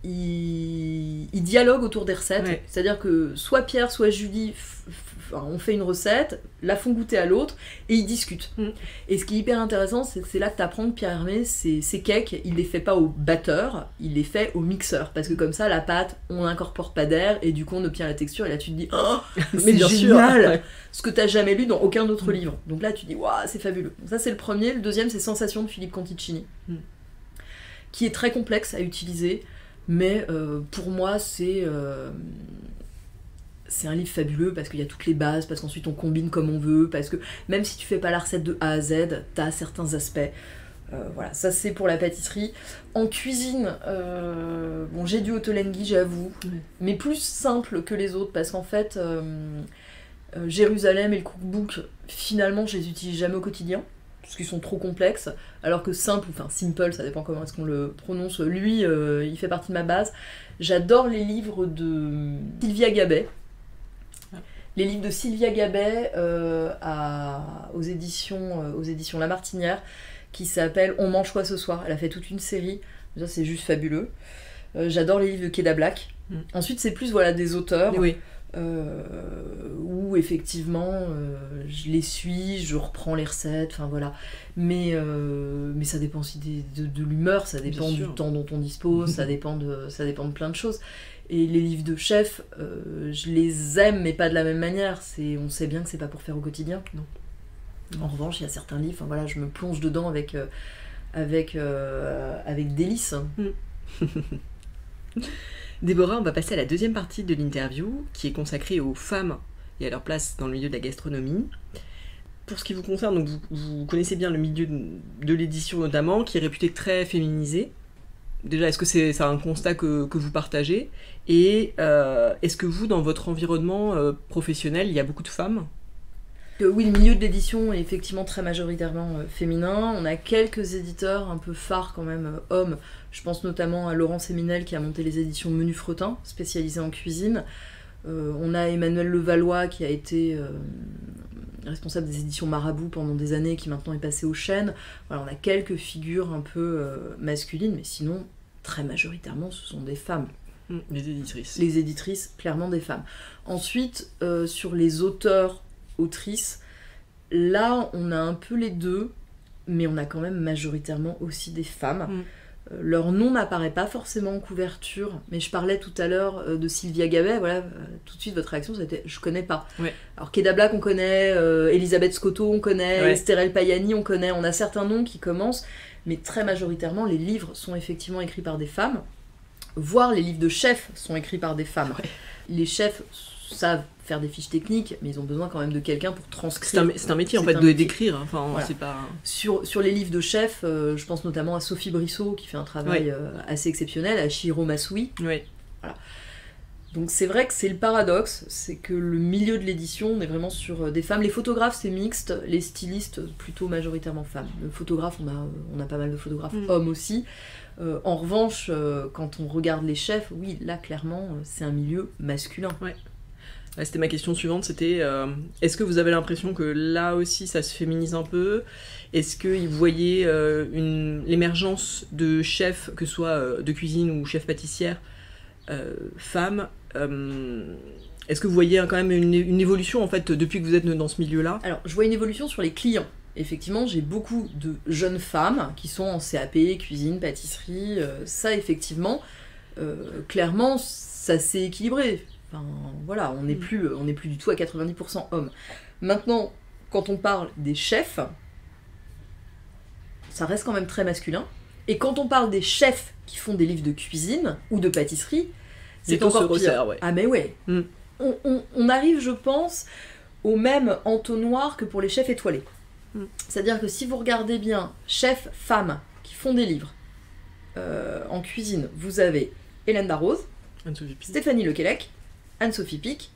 ils dialoguent autour des recettes. Ouais. C'est-à-dire que soit Pierre, soit Julie on fait une recette, la font goûter à l'autre et ils discutent. Et ce qui est hyper intéressant, c'est que c'est là que tu apprends que Pierre Hermé, ses cakes, il les fait pas au batteur, il les fait au mixeur. Parce que comme ça, la pâte, on n'incorpore pas d'air et du coup, on obtient la texture. Et là, tu te dis, oh, mais bien génial, sûr. Ouais. Ce que t'as jamais lu dans aucun autre livre. Donc là, tu te dis, waouh, c'est fabuleux. Donc ça, c'est le premier. Le deuxième, c'est Sensation de Philippe Conticini, qui est très complexe à utiliser, mais pour moi, c'est un livre fabuleux parce qu'il y a toutes les bases, parce qu'ensuite on combine comme on veut, parce que même si tu fais pas la recette de A à Z, t'as certains aspects. Voilà, ça c'est pour la pâtisserie. En cuisine, j'ai du Ottolenghi, j'avoue, mais plus simple que les autres, parce qu'en fait, Jérusalem et le cookbook, finalement, je les utilise jamais au quotidien, parce qu'ils sont trop complexes, alors que simple, ça dépend comment est-ce qu'on le prononce, lui, il fait partie de ma base. J'adore les livres de Sylvia Gabet. Les livres de Sylvia Gabet aux éditions La Martinière, qui s'appelle On mange quoi ce soir. Elle a fait toute une série, ça c'est juste fabuleux. J'adore les livres de Keda Black. Ensuite c'est plus des auteurs où effectivement je les suis, je reprends les recettes, mais ça dépend aussi de l'humeur, ça dépend du temps dont on dispose, ça dépend de plein de choses. Et les livres de chef, je les aime, mais pas de la même manière. On sait bien que c'est pas pour faire au quotidien. Non. En revanche, il y a certains livres, je me plonge dedans avec délice. Déborah, on va passer à la deuxième partie de l'interview, qui est consacrée aux femmes et à leur place dans le milieu de la gastronomie. Pour ce qui vous concerne, donc vous connaissez bien le milieu de l'édition notamment, qui est réputé très féminisé. Déjà, est-ce que c'est un constat que vous partagez ? Et est-ce que vous, dans votre environnement professionnel, il y a beaucoup de femmes ? Oui, le milieu de l'édition est effectivement très majoritairement féminin. On a quelques éditeurs un peu phares quand même, hommes. Je pense notamment à Laurent Séminel qui a monté les éditions Menu Fretin, spécialisées en cuisine. On a Emmanuel Levallois qui a été responsable des éditions Marabout pendant des années, qui maintenant est passé aux chaînes. Voilà, on a quelques figures un peu masculines, mais sinon, très majoritairement, ce sont des femmes. Les éditrices. Les éditrices, clairement des femmes. Ensuite, sur les autrices, là, on a un peu les deux, mais on a quand même majoritairement aussi des femmes. Leur nom n'apparaît pas forcément en couverture, mais je parlais tout à l'heure de Sylvia Gabet, tout de suite votre réaction c'était « je connais pas ». Alors Keda Black on connaît, Elisabeth Scotto on connaît, Estherelle Payani on connaît, on a certains noms qui commencent, mais très majoritairement les livres sont effectivement écrits par des femmes, voire les livres de chefs sont écrits par des femmes. Les chefs savent faire des fiches techniques, mais ils ont besoin quand même de quelqu'un pour transcrire. C'est un métier en fait d'écrire. Voilà. C'est pas... Sur les livres de chefs, je pense notamment à Sophie Brissot qui fait un travail assez exceptionnel, à Chihiro Masui. Voilà. Donc c'est vrai que c'est le paradoxe, c'est que le milieu de l'édition, on est vraiment sur des femmes. Les photographes, c'est mixte, les stylistes, plutôt majoritairement femmes. Le photographe, on a pas mal de photographes hommes aussi. En revanche, quand on regarde les chefs, oui, là, clairement, c'est un milieu masculin. Ouais. C'était ma question suivante, c'était est-ce que vous avez l'impression que là aussi ça se féminise un peu? Est-ce que vous voyez l'émergence de chefs, que ce soit de cuisine ou chefs pâtissières, femmes, est-ce que vous voyez quand même une évolution en fait depuis que vous êtes dans ce milieu-là? Alors, je vois une évolution sur les clients. Effectivement, j'ai beaucoup de jeunes femmes qui sont en CAP, cuisine, pâtisserie, ça effectivement, clairement, ça s'est équilibré. Enfin, voilà, on n'est plus du tout à 90% hommes. Maintenant, quand on parle des chefs, ça reste quand même très masculin. Et quand on parle des chefs qui font des livres de cuisine ou de pâtisserie, c'est encore pire. Ouais. Ah mais ouais. On arrive, je pense, au même entonnoir que pour les chefs étoilés. C'est-à-dire que si vous regardez bien chefs femmes qui font des livres en cuisine, vous avez Hélène Darroze, Stéphanie Lequelec, Anne-Sophie Pic,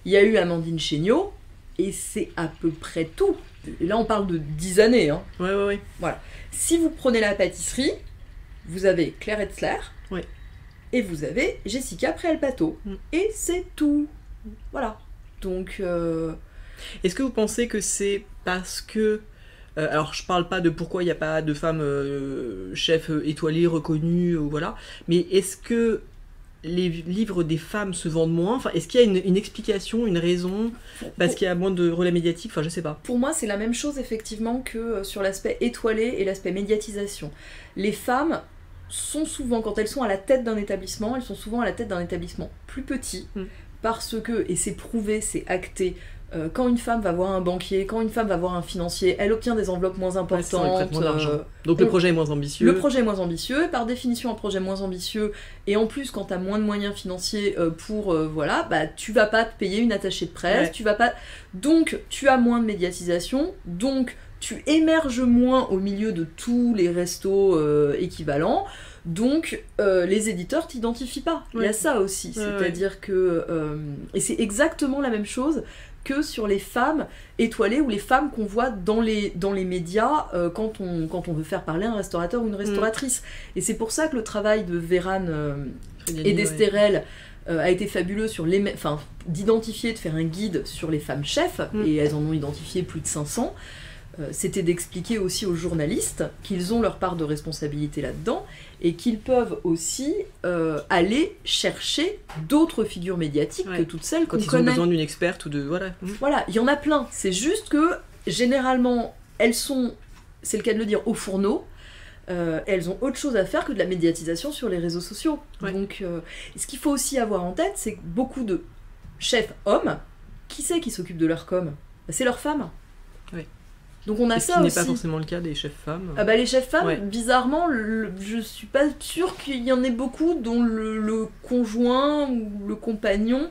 il y a eu Amandine Chéniaud, et c'est à peu près tout. Et là, on parle de 10 années. Hein. Ouais. Voilà. Si vous prenez la pâtisserie, vous avez Claire Hetzler, et vous avez Jessica Préal-Pato. Et c'est tout. Voilà. Donc... Est-ce que vous pensez que c'est parce que... alors, je parle pas de pourquoi il n'y a pas de femmes chefs étoilées, reconnues, voilà, mais est-ce que les livres des femmes se vendent moins? Enfin, est-ce qu'il y a une explication, une raison? Parce qu'il y a moins de relais médiatiques? Enfin, je sais pas. Pour moi, c'est la même chose, effectivement, que sur l'aspect étoilé et l'aspect médiatisation. Les femmes sont souvent, quand elles sont à la tête d'un établissement, elles sont souvent à la tête d'un établissement plus petit, parce que, et c'est prouvé, c'est acté, quand une femme va voir un banquier, quand une femme va voir un financier, elle obtient des enveloppes moins importantes. Donc le projet est moins ambitieux. Le projet est moins ambitieux, par définition un projet moins ambitieux, et en plus quand tu as moins de moyens financiers pour, tu vas pas te payer une attachée de presse, tu vas pas... Donc tu as moins de médiatisation, donc tu émerges moins au milieu de tous les restos équivalents, donc les éditeurs t'identifient pas. Il y a ça aussi, c'est-à-dire que... et c'est exactement la même chose que sur les femmes étoilées ou les femmes qu'on voit dans les médias quand on veut faire parler un restaurateur ou une restauratrice. Et c'est pour ça que le travail de Vérane et d'Estérel a été fabuleux d'identifier, de faire un guide sur les femmes chefs, et elles en ont identifié plus de 500. C'était d'expliquer aussi aux journalistes qu'ils ont leur part de responsabilité là-dedans et qu'ils peuvent aussi aller chercher d'autres figures médiatiques que toutes celles qu'on connaît. Quand ils ont besoin d'une experte ou de... Voilà. Voilà, il y en a plein. C'est juste que, généralement, elles sont, c'est le cas de le dire, au fourneau. Elles ont autre chose à faire que de la médiatisation sur les réseaux sociaux. Donc, ce qu'il faut aussi avoir en tête, c'est que beaucoup de chefs hommes, qui c'est qui s'occupe de leur com? C'est leurs femmes. Donc on a ça aussi. Ce qui n'est pas forcément le cas des chefs femmes. Ah bah les chefs femmes, bizarrement, je suis pas sûre qu'il y en ait beaucoup dont le conjoint ou le compagnon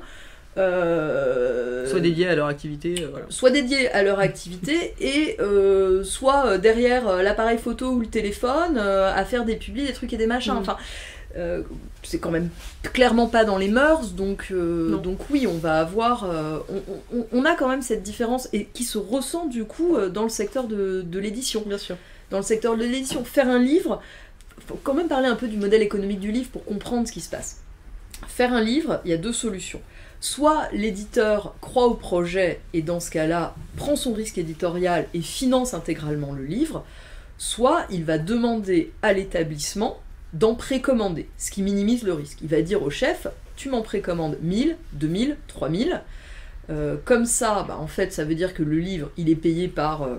soit dédié à leur activité. Soit dédié à leur activité et soit derrière l'appareil photo ou le téléphone à faire des publis, des trucs et des machins. Enfin, c'est quand même clairement pas dans les mœurs, donc oui, on va avoir... on a quand même cette différence, et qui se ressent du coup dans le secteur de l'édition. Bien sûr. Dans le secteur de l'édition, faire un livre, faut quand même parler un peu du modèle économique du livre pour comprendre ce qui se passe. Faire un livre, il y a deux solutions. Soit l'éditeur croit au projet, et dans ce cas-là, prend son risque éditorial et finance intégralement le livre, soit il va demander à l'établissement d'en précommander, ce qui minimise le risque. Il va dire au chef, tu m'en précommandes 1000, 2000, 3000, comme ça, en fait, ça veut dire que le livre, il est payé par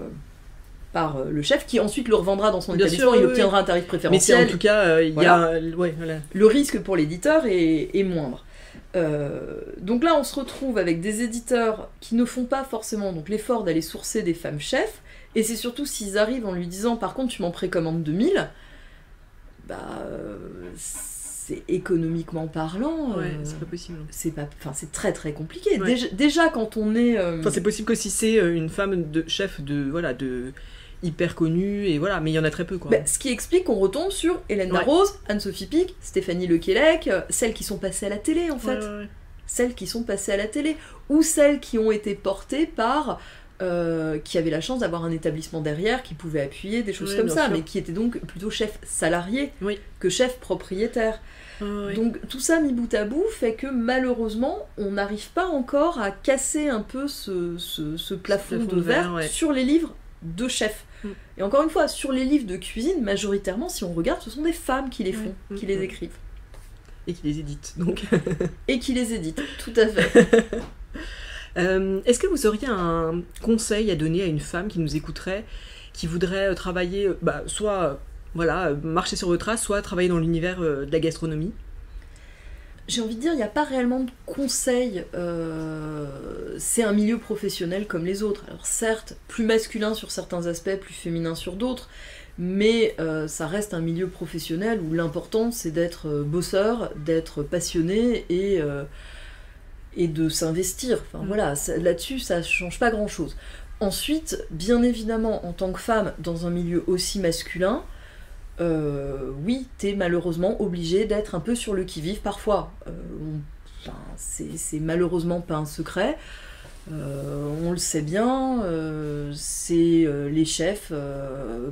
le chef, qui ensuite le revendra dans son établissement, il obtiendra un tarif préférentiel. Mais en tout cas, il y a... Le risque pour l'éditeur est moindre. Donc là, on se retrouve avec des éditeurs qui ne font pas forcément l'effort d'aller sourcer des femmes chefs, et c'est surtout s'ils arrivent en lui disant, par contre, tu m'en précommandes 2000, c'est économiquement parlant, c'est pas possible. C'est très très compliqué. Déjà quand on est... c'est possible que si c'est une femme de chef de hyper connus, et voilà, mais il y en a très peu, quoi. Ce qui explique qu'on retombe sur Hélène Darroze, Anne-Sophie Pic, Stéphanie Lequelec, celles qui sont passées à la télé, en fait. Ouais. Celles qui sont passées à la télé, ou celles qui ont été portées par... qui avaient la chance d'avoir un établissement derrière, qui pouvait appuyer, des choses comme ça, sûr. mais qui étaient donc plutôt chef salarié Oui. que chef propriétaire. Oui. Donc tout ça mis bout à bout fait que malheureusement on n'arrive pas encore à casser un peu ce plafond de verre sur les livres de chefs. Et encore une fois, sur les livres de cuisine, majoritairement, si on regarde, ce sont des femmes qui les font, qui les écrivent. Et qui les éditent, donc. Et qui les éditent, tout à fait. Est-ce que vous auriez un conseil à donner à une femme qui nous écouterait, qui voudrait travailler, soit marcher sur vos traces, soit travailler dans l'univers de la gastronomie? J'ai envie de dire, il n'y a pas réellement de conseils. C'est un milieu professionnel comme les autres. Alors certes, plus masculin sur certains aspects, plus féminin sur d'autres, mais ça reste un milieu professionnel où l'important c'est d'être bosseur, d'être passionné et de s'investir. Enfin voilà, là-dessus ça change pas grand-chose. Ensuite, bien évidemment, en tant que femme dans un milieu aussi masculin, oui, t'es malheureusement obligée d'être un peu sur le qui-vive parfois. C'est malheureusement pas un secret. On le sait bien, les chefs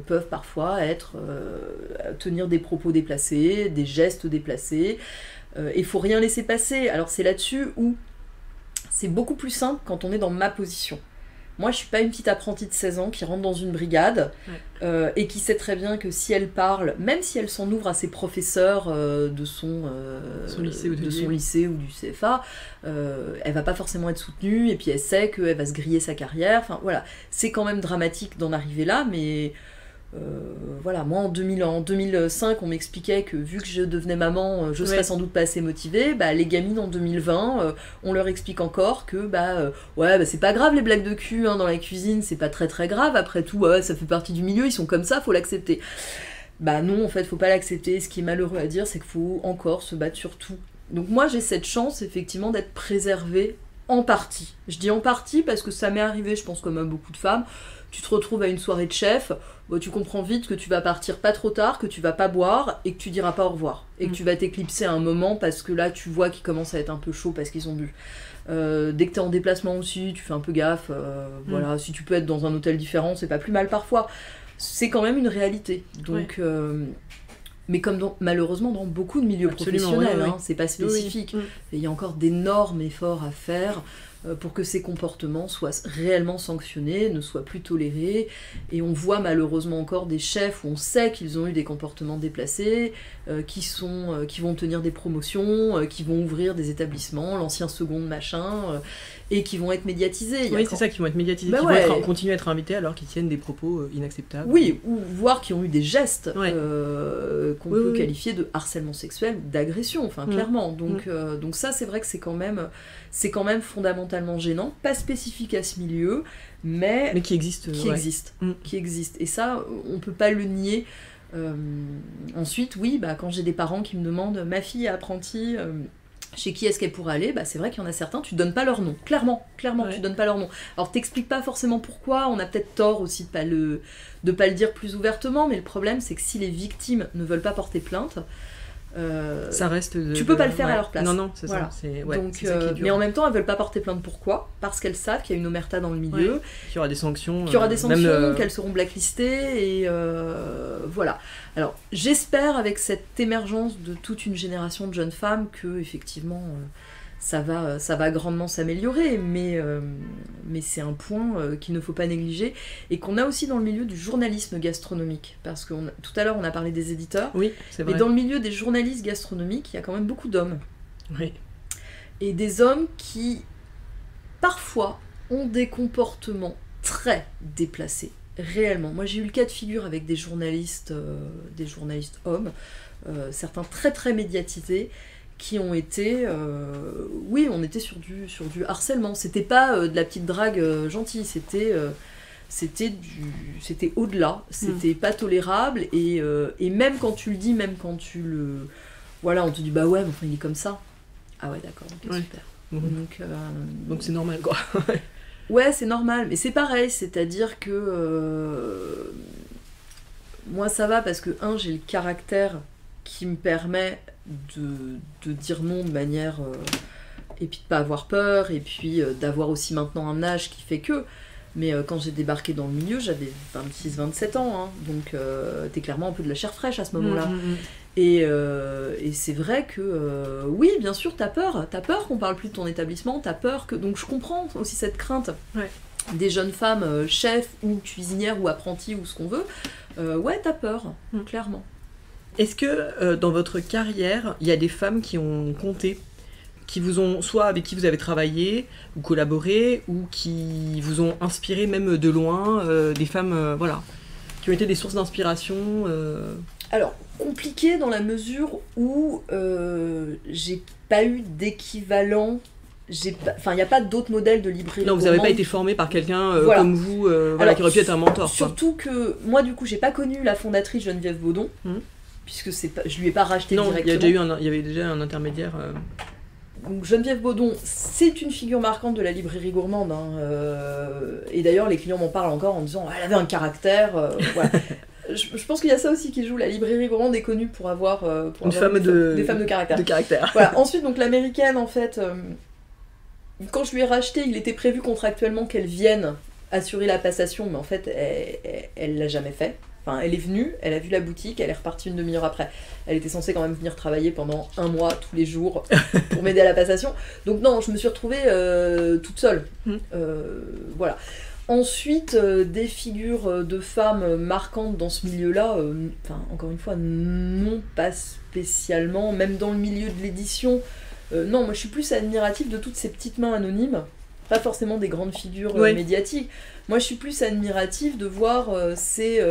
peuvent parfois tenir des propos déplacés, des gestes déplacés, et faut rien laisser passer. Alors c'est là-dessus où c'est beaucoup plus simple quand on est dans ma position. Moi, je suis pas une petite apprentie de 16 ans qui rentre dans une brigade et qui sait très bien que si elle parle, même si elle s'en ouvre à ses professeurs de son lycée ou du CFA, elle va pas forcément être soutenue et puis elle sait qu'elle va se griller sa carrière. Enfin voilà, c'est quand même dramatique d'en arriver là, mais voilà, moi en 2005 on m'expliquait que vu que je devenais maman je serais sans doute pas assez motivée. Les gamines en 2020 on leur explique encore que c'est pas grave les blagues de cul dans la cuisine, c'est pas très très grave, après tout ça fait partie du milieu, ils sont comme ça, faut l'accepter. Non, en fait faut pas l'accepter. Ce qui est malheureux à dire, c'est qu'il faut encore se battre sur tout. Donc moi j'ai cette chance effectivement d'être préservée en partie. Je dis en partie parce que ça m'est arrivé, je pense comme à beaucoup de femmes. Tu te retrouves à une soirée de chef, tu comprends vite que tu vas partir pas trop tard, que tu vas pas boire et que tu diras pas au revoir. Et que tu vas t'éclipser à un moment parce que là tu vois qu'ils commencent à être un peu chauds parce qu'ils ont bu. Dès que t'es en déplacement aussi, tu fais un peu gaffe. Voilà, si tu peux être dans un hôtel différent, c'est pas plus mal parfois. C'est quand même une réalité. Donc, mais comme malheureusement dans beaucoup de milieux professionnels, c'est pas spécifique. Et il y a encore d'énormes efforts à faire pour que ces comportements soient réellement sanctionnés, ne soient plus tolérés. Et on voit malheureusement encore des chefs où on sait qu'ils ont eu des comportements déplacés, qui vont tenir des promotions, qui vont ouvrir des établissements, l'ancien seconde machin, et qui vont être médiatisés. C'est ça, qui vont être médiatisés, qui vont continuer à être invités alors qu'ils tiennent des propos inacceptables. Oui, ou voire qui ont eu des gestes qu'on peut qualifier de harcèlement sexuel, d'agression, clairement. Donc ça, c'est vrai que c'est quand même fondamentalement gênant, pas spécifique à ce milieu, mais qui existe. Qui existe. Et ça, on peut pas le nier. Ensuite, quand j'ai des parents qui me demandent « ma fille est apprentie, chez qui est-ce qu'elle pourrait aller ?» c'est vrai qu'il y en a certains, tu donnes pas leur nom. Clairement, tu donnes pas leur nom. Alors t'expliques pas forcément pourquoi, on a peut-être tort aussi de pas le dire plus ouvertement, mais le problème c'est que si les victimes ne veulent pas porter plainte, ça reste tu peux pas le faire à leur place. Non, c'est ça. Donc, c'est ça qui est dur. Mais en même temps, elles veulent pas porter plainte. Pourquoi ? Parce qu'elles savent qu'il y a une omerta dans le milieu, qu'il y aura des sanctions, qu'elles seront blacklistées, et voilà. Alors, j'espère avec cette émergence de toute une génération de jeunes femmes que effectivement ça va grandement s'améliorer, mais c'est un point qu'il ne faut pas négliger et qu'on a aussi dans le milieu du journalisme gastronomique, parce que tout à l'heure on a parlé des éditeurs, oui, c'est vrai. Mais dans le milieu des journalistes gastronomiques, il y a quand même beaucoup d'hommes. Oui. Et des hommes qui parfois ont des comportements très déplacés, réellement. Moi j'ai eu le cas de figure avec des journalistes hommes, certains très très médiatisés, qui ont été, on était sur du harcèlement. C'était pas de la petite drague gentille, c'était au-delà, c'était pas tolérable, et même quand tu le dis, même quand tu le... Voilà, on te dit, bah ouais, mais enfin il est comme ça. Ah ouais, d'accord, ok, super. Donc c'est normal, quoi. Ouais, c'est normal, mais c'est pareil, c'est-à-dire que moi ça va parce que, j'ai le caractère qui me permet de dire non de manière... et puis de pas avoir peur, et puis d'avoir aussi maintenant un âge qui fait que... Mais quand j'ai débarqué dans le milieu, j'avais 26-27 ans, hein, donc t'es clairement un peu de la chair fraîche à ce moment-là. Et c'est vrai que, oui, bien sûr, t'as peur qu'on parle plus de ton établissement, t'as peur que... Donc je comprends aussi cette crainte des jeunes femmes chefs ou cuisinières ou apprenties ou ce qu'on veut. Ouais, t'as peur, clairement. Est-ce que dans votre carrière, il y a des femmes qui ont compté, qui vous ont, soit avec qui vous avez travaillé ou collaboré, ou qui vous ont inspiré même de loin, des femmes voilà, qui ont été des sources d'inspiration Alors, compliqué dans la mesure où j'ai pas eu d'équivalent. Enfin, il n'y a pas d'autres modèles de librairie. Non, vous n'avez pas été formé par quelqu'un comme vous, Alors, qui aurait pu être un mentor. Surtout que moi, du coup, j'ai pas connu la fondatrice Geneviève Baudon, puisque je lui ai pas racheté directement. Il y avait déjà un intermédiaire. Donc, Geneviève Baudon, c'est une figure marquante de la librairie gourmande. Et d'ailleurs, les clients m'en parlent encore en disant elle avait un caractère. Voilà. Je pense qu'il y a ça aussi qui joue. La librairie gourmande est connue pour avoir, des femmes de caractère. Voilà. Ensuite, donc l'américaine, en fait, quand je lui ai racheté, il était prévu contractuellement qu'elle vienne assurer la passation, mais en fait, elle l'a jamais fait. Enfin, elle est venue, elle a vu la boutique, elle est repartie une demi-heure après. Elle était censée quand même venir travailler pendant 1 mois, tous les jours, pour m'aider à la passation. Donc non, je me suis retrouvée toute seule. Voilà. Ensuite, des figures de femmes marquantes dans ce milieu-là, encore une fois, non, pas spécialement. Même dans le milieu de l'édition, non, moi je suis plus admirative de toutes ces petites mains anonymes. Pas forcément des grandes figures médiatiques. Moi je suis plus admirative de voir ces...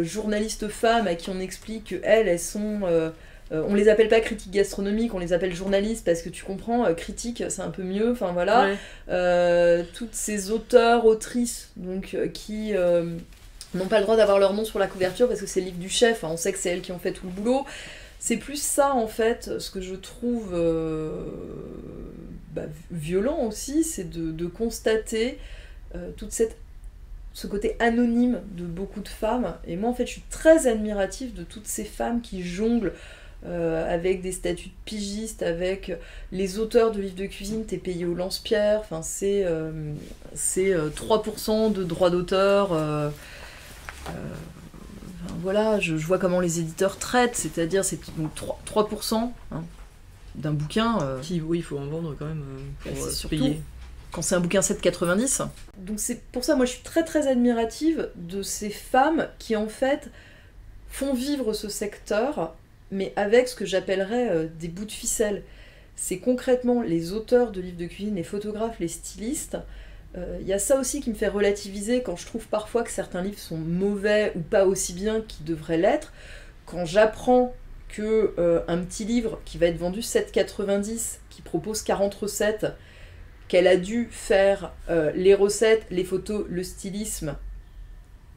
journalistes femmes à qui on explique qu'elles sont... on les appelle pas critiques gastronomiques, on les appelle journalistes parce que tu comprends, critique c'est un peu mieux, enfin voilà. Toutes ces auteurs, autrices donc, qui n'ont pas le droit d'avoir leur nom sur la couverture parce que c'est le livre du chef, on sait que c'est elles qui ont fait tout le boulot. C'est plus ça en fait, ce que je trouve violent aussi, c'est de constater toute ce côté anonyme de beaucoup de femmes. Et moi, en fait, je suis très admirative de toutes ces femmes qui jonglent avec des statuts de pigistes, avec les auteurs de livres de cuisine, t'es payé au lance-pierre, enfin, c'est 3% de droits d'auteur. Voilà, je vois comment les éditeurs traitent, c'est-à-dire c'est donc 3% d'un bouquin. Oui, il faut en vendre quand même pour se surtout payer. Quand c'est un bouquin 7,90. Donc c'est pour ça, moi je suis très très admirative de ces femmes qui en fait font vivre ce secteur, mais avec ce que j'appellerais des bouts de ficelle. C'est concrètement les auteurs de livres de cuisine, les photographes, les stylistes. Y a ça aussi qui me fait relativiser quand je trouve parfois que certains livres sont mauvais ou pas aussi bien qu'ils devraient l'être. Quand j'apprends que un petit livre qui va être vendu 7,90, qui propose 40 recettes, qu'elle a dû faire les recettes, les photos, le stylisme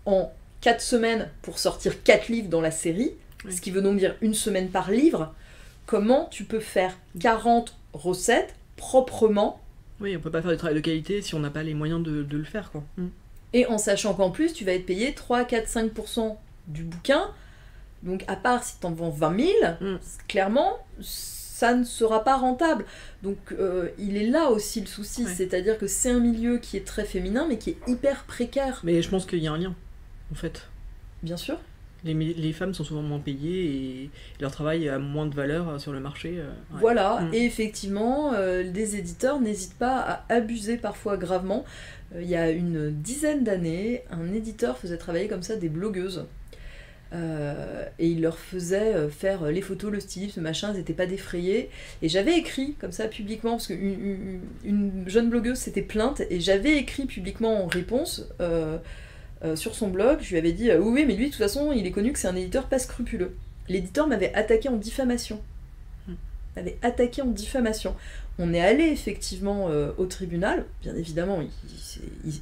en 4 semaines pour sortir 4 livres dans la série, ce qui veut donc dire 1 semaine par livre, comment tu peux faire 40 recettes proprement? Oui, on peut pas faire du travail de qualité si on n'a pas les moyens de le faire, quoi. Et en sachant qu'en plus, tu vas être payé 3, 4, 5% du bouquin, donc à part si t'en vends 20 000, clairement... ça ne sera pas rentable. Donc il est là aussi le souci, c'est-à-dire que c'est un milieu qui est très féminin, mais qui est hyper précaire. Mais je pense qu'il y a un lien, en fait. Bien sûr. Les femmes sont souvent moins payées et leur travail a moins de valeur sur le marché. Voilà, et effectivement, des éditeurs n'hésitent pas à abuser parfois gravement. Il y a une dizaine d'années, un éditeur faisait travailler comme ça des blogueuses. Et il leur faisait faire les photos, le stylisme, ce machin, elles n'étaient pas défrayées. Et j'avais écrit comme ça publiquement, parce qu'une jeune blogueuse s'était plainte, et j'avais écrit publiquement en réponse sur son blog, je lui avais dit oui, mais lui, de toute façon, il est connu que c'est un éditeur pas scrupuleux. L'éditeur m'avait attaqué en diffamation. On est allé effectivement au tribunal, bien évidemment,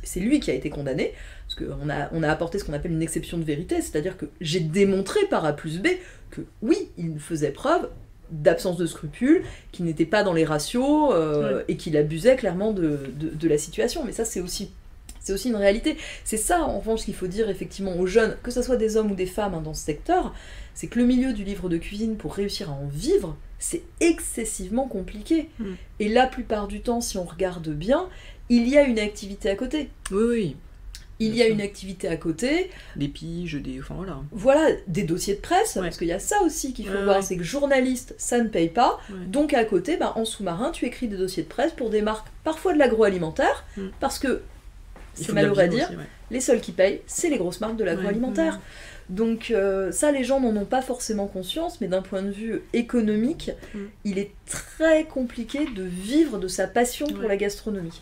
c'est lui qui a été condamné, parce qu'on a apporté ce qu'on appelle une exception de vérité, c'est-à-dire que j'ai démontré par A plus B que oui, il faisait preuve d'absence de scrupules, qui n'était pas dans les ratios et qui abusait clairement de la situation. Mais ça, c'est aussi une réalité. C'est ça, en revanche, qu'il faut dire effectivement aux jeunes, que ce soit des hommes ou des femmes dans ce secteur, c'est que le milieu du livre de cuisine, pour réussir à en vivre, c'est excessivement compliqué. Et la plupart du temps, si on regarde bien, il y a une activité à côté. Oui. Il y a une activité à côté. Des piges, enfin voilà. Voilà, des dossiers de presse, parce qu'il y a ça aussi qu'il faut voir, c'est que journaliste, ça ne paye pas. Donc à côté, en sous-marin, tu écris des dossiers de presse pour des marques, parfois de l'agroalimentaire, parce que, c'est malheureux à dire, les seuls qui payent, c'est les grosses marques de l'agroalimentaire. Donc ça, les gens n'en ont pas forcément conscience, mais d'un point de vue économique, il est très compliqué de vivre de sa passion pour la gastronomie.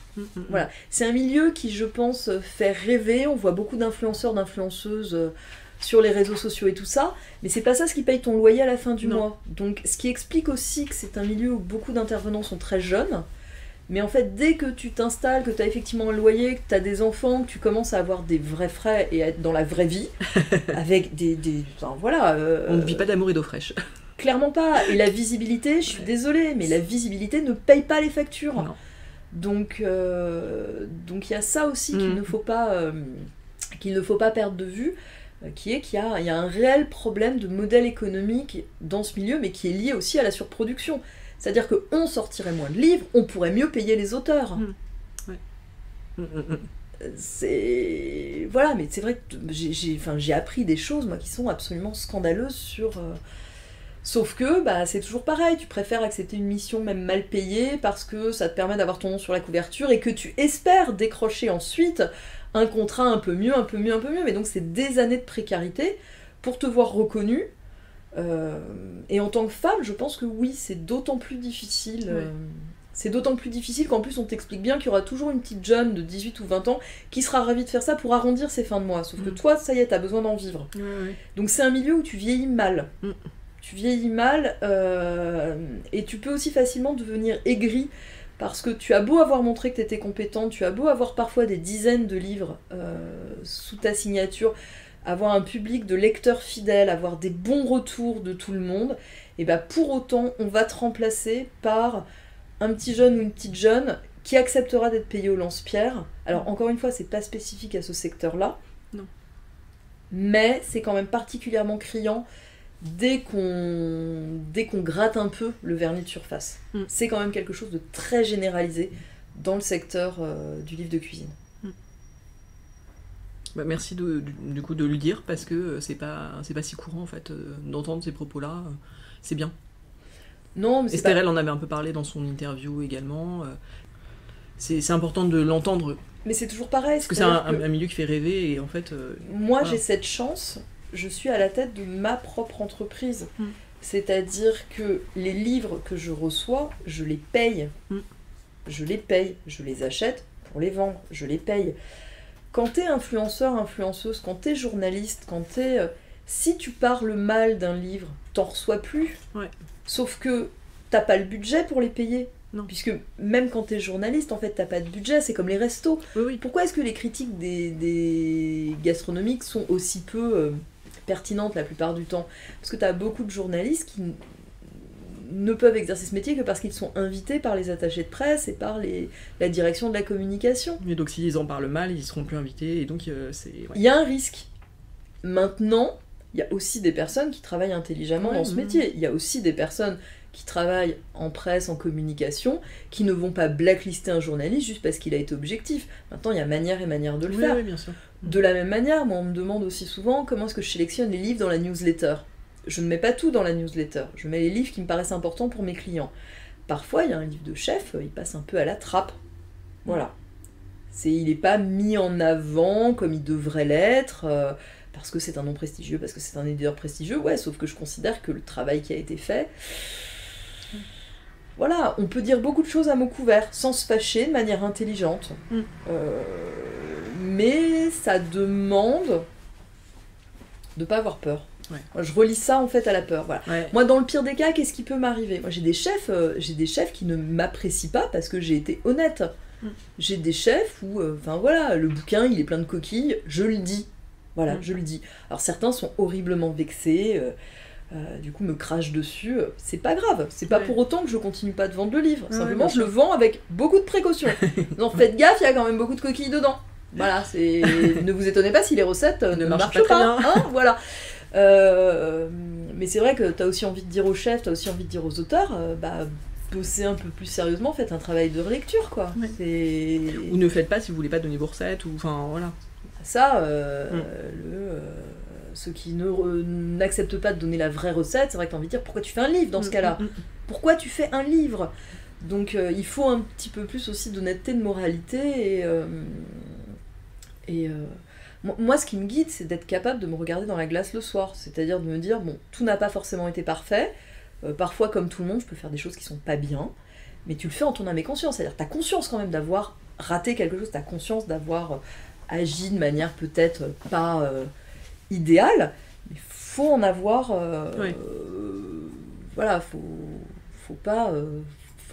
Voilà. C'est un milieu qui, je pense, fait rêver. On voit beaucoup d'influenceurs, d'influenceuses sur les réseaux sociaux et tout ça, mais c'est pas ça ce qui paye ton loyer à la fin du mois. Donc ce qui explique aussi que c'est un milieu où beaucoup d'intervenants sont très jeunes. Mais en fait, dès que tu t'installes, que tu as effectivement un loyer, que tu as des enfants, que tu commences à avoir des vrais frais et à être dans la vraie vie, avec enfin, voilà... on ne vit pas d'amour et d'eau fraîche. Clairement pas. Et la visibilité, je suis désolée, mais la visibilité ne paye pas les factures. Non. Donc il y a ça aussi qu'il ne faut pas perdre de vue, qui est qu'il y a un réel problème de modèle économique dans ce milieu, mais qui est lié aussi à la surproduction. C'est-à-dire qu'on sortirait moins de livres, on pourrait mieux payer les auteurs. C'est... Voilà, mais c'est vrai que j'ai appris des choses, moi, qui sont absolument scandaleuses sur... Sauf que, c'est toujours pareil, tu préfères accepter une mission même mal payée parce que ça te permet d'avoir ton nom sur la couverture et que tu espères décrocher ensuite un contrat un peu mieux. Mais donc c'est des années de précarité pour te voir reconnu. Et en tant que femme, je pense que oui, c'est d'autant plus difficile. C'est d'autant plus difficile qu'en plus on t'explique bien qu'il y aura toujours une petite jeune de 18 ou 20 ans qui sera ravie de faire ça pour arrondir ses fins de mois. Sauf que toi, ça y est, t'as besoin d'en vivre. Donc c'est un milieu où tu vieillis mal. Tu vieillis mal et tu peux aussi facilement devenir aigri parce que tu as beau avoir montré que tu étais compétente, tu as beau avoir parfois des dizaines de livres sous ta signature, avoir un public de lecteurs fidèles, avoir des bons retours de tout le monde, et pour autant, on va te remplacer par un petit jeune ou une petite jeune qui acceptera d'être payé au lance-pierre. Alors, encore une fois, c'est pas spécifique à ce secteur-là, mais c'est quand même particulièrement criant dès qu'on gratte un peu le vernis de surface. C'est quand même quelque chose de très généralisé dans le secteur du livre de cuisine. Merci du coup de lui dire, parce que c'est pas si courant en fait d'entendre ces propos-là. C'est bien. Non, mais Esther, elle en avait un peu parlé dans son interview également. C'est important de l'entendre. Mais c'est toujours pareil. Parce que c'est un milieu qui fait rêver et en fait... Moi, j'ai cette chance, je suis à la tête de ma propre entreprise. C'est-à-dire que les livres que je reçois, je les paye. Je les achète pour les vendre, je les paye. Quand t'es influenceur, influenceuse, quand t'es journaliste, quand t'es... si tu parles mal d'un livre, t'en reçois plus. Sauf que t'as pas le budget pour les payer. Non. Puisque même quand t'es journaliste, en fait, t'as pas de budget, c'est comme les restos. Pourquoi est-ce que les critiques des gastronomiques sont aussi peu pertinentes la plupart du temps? Parce que t'as beaucoup de journalistes qui ne peuvent exercer ce métier que parce qu'ils sont invités par les attachés de presse et par la direction de la communication. Et donc s'ils en parlent mal, ils seront plus invités, et donc c'est... Il y a un risque. Maintenant, il y a aussi des personnes qui travaillent intelligemment dans ce métier. Il y a aussi des personnes qui travaillent en presse, en communication, qui ne vont pas blacklister un journaliste juste parce qu'il a été objectif. Maintenant, il y a manière et manière de le faire. Oui, bien sûr. De la même manière, moi, on me demande aussi souvent comment est-ce que je sélectionne les livres dans la newsletter. Je ne mets pas tout dans la newsletter. Je mets les livres qui me paraissent importants pour mes clients. Parfois, il y a un livre de chef, il passe un peu à la trappe. Voilà. Il n'est pas mis en avant comme il devrait l'être, parce que c'est un nom prestigieux, parce que c'est un éditeur prestigieux. Ouais, sauf que je considère que le travail qui a été fait... Voilà, on peut dire beaucoup de choses à mots couverts, sans se fâcher, de manière intelligente. Mais ça demande de pas avoir peur. Moi, je relie ça en fait à la peur. Voilà. Moi, dans le pire des cas, qu'est-ce qui peut m'arriver? Moi, j'ai des chefs qui ne m'apprécient pas parce que j'ai été honnête. J'ai des chefs où, le bouquin, il est plein de coquilles, je le dis. Voilà, je le dis. Alors certains sont horriblement vexés. du coup me crache dessus, c'est pas grave, c'est pas pour autant que je continue pas de vendre le livre, simplement je le sûr. vends avec beaucoup de précautions. Donc faites gaffe, il y a quand même beaucoup de coquilles dedans. Voilà, ne vous étonnez pas si les recettes ne marchent pas très pas, bien. hein, voilà. Mais c'est vrai que t'as aussi envie de dire aux chefs, t'as aussi envie de dire aux auteurs, bossez un peu plus sérieusement, faites un travail de relecture, quoi. Ouais. Ou ne faites pas si vous voulez pas donner vos recettes, ou enfin voilà. Ça, ceux qui n'acceptent pas de donner la vraie recette, c'est vrai que t'as envie de dire pourquoi tu fais un livre dans ce cas-là. Pourquoi tu fais un livre? Donc il faut un petit peu plus aussi d'honnêteté, de moralité, moi ce qui me guide, c'est d'être capable de me regarder dans la glace le soir, c'est-à-dire de me dire, bon, tout n'a pas forcément été parfait, parfois comme tout le monde, je peux faire des choses qui sont pas bien, mais tu le fais en ton âme et conscience, c'est-à-dire t'as conscience quand même d'avoir raté quelque chose, t'as conscience d'avoir agi de manière peut-être pas idéale, mais faut en avoir... Voilà, faut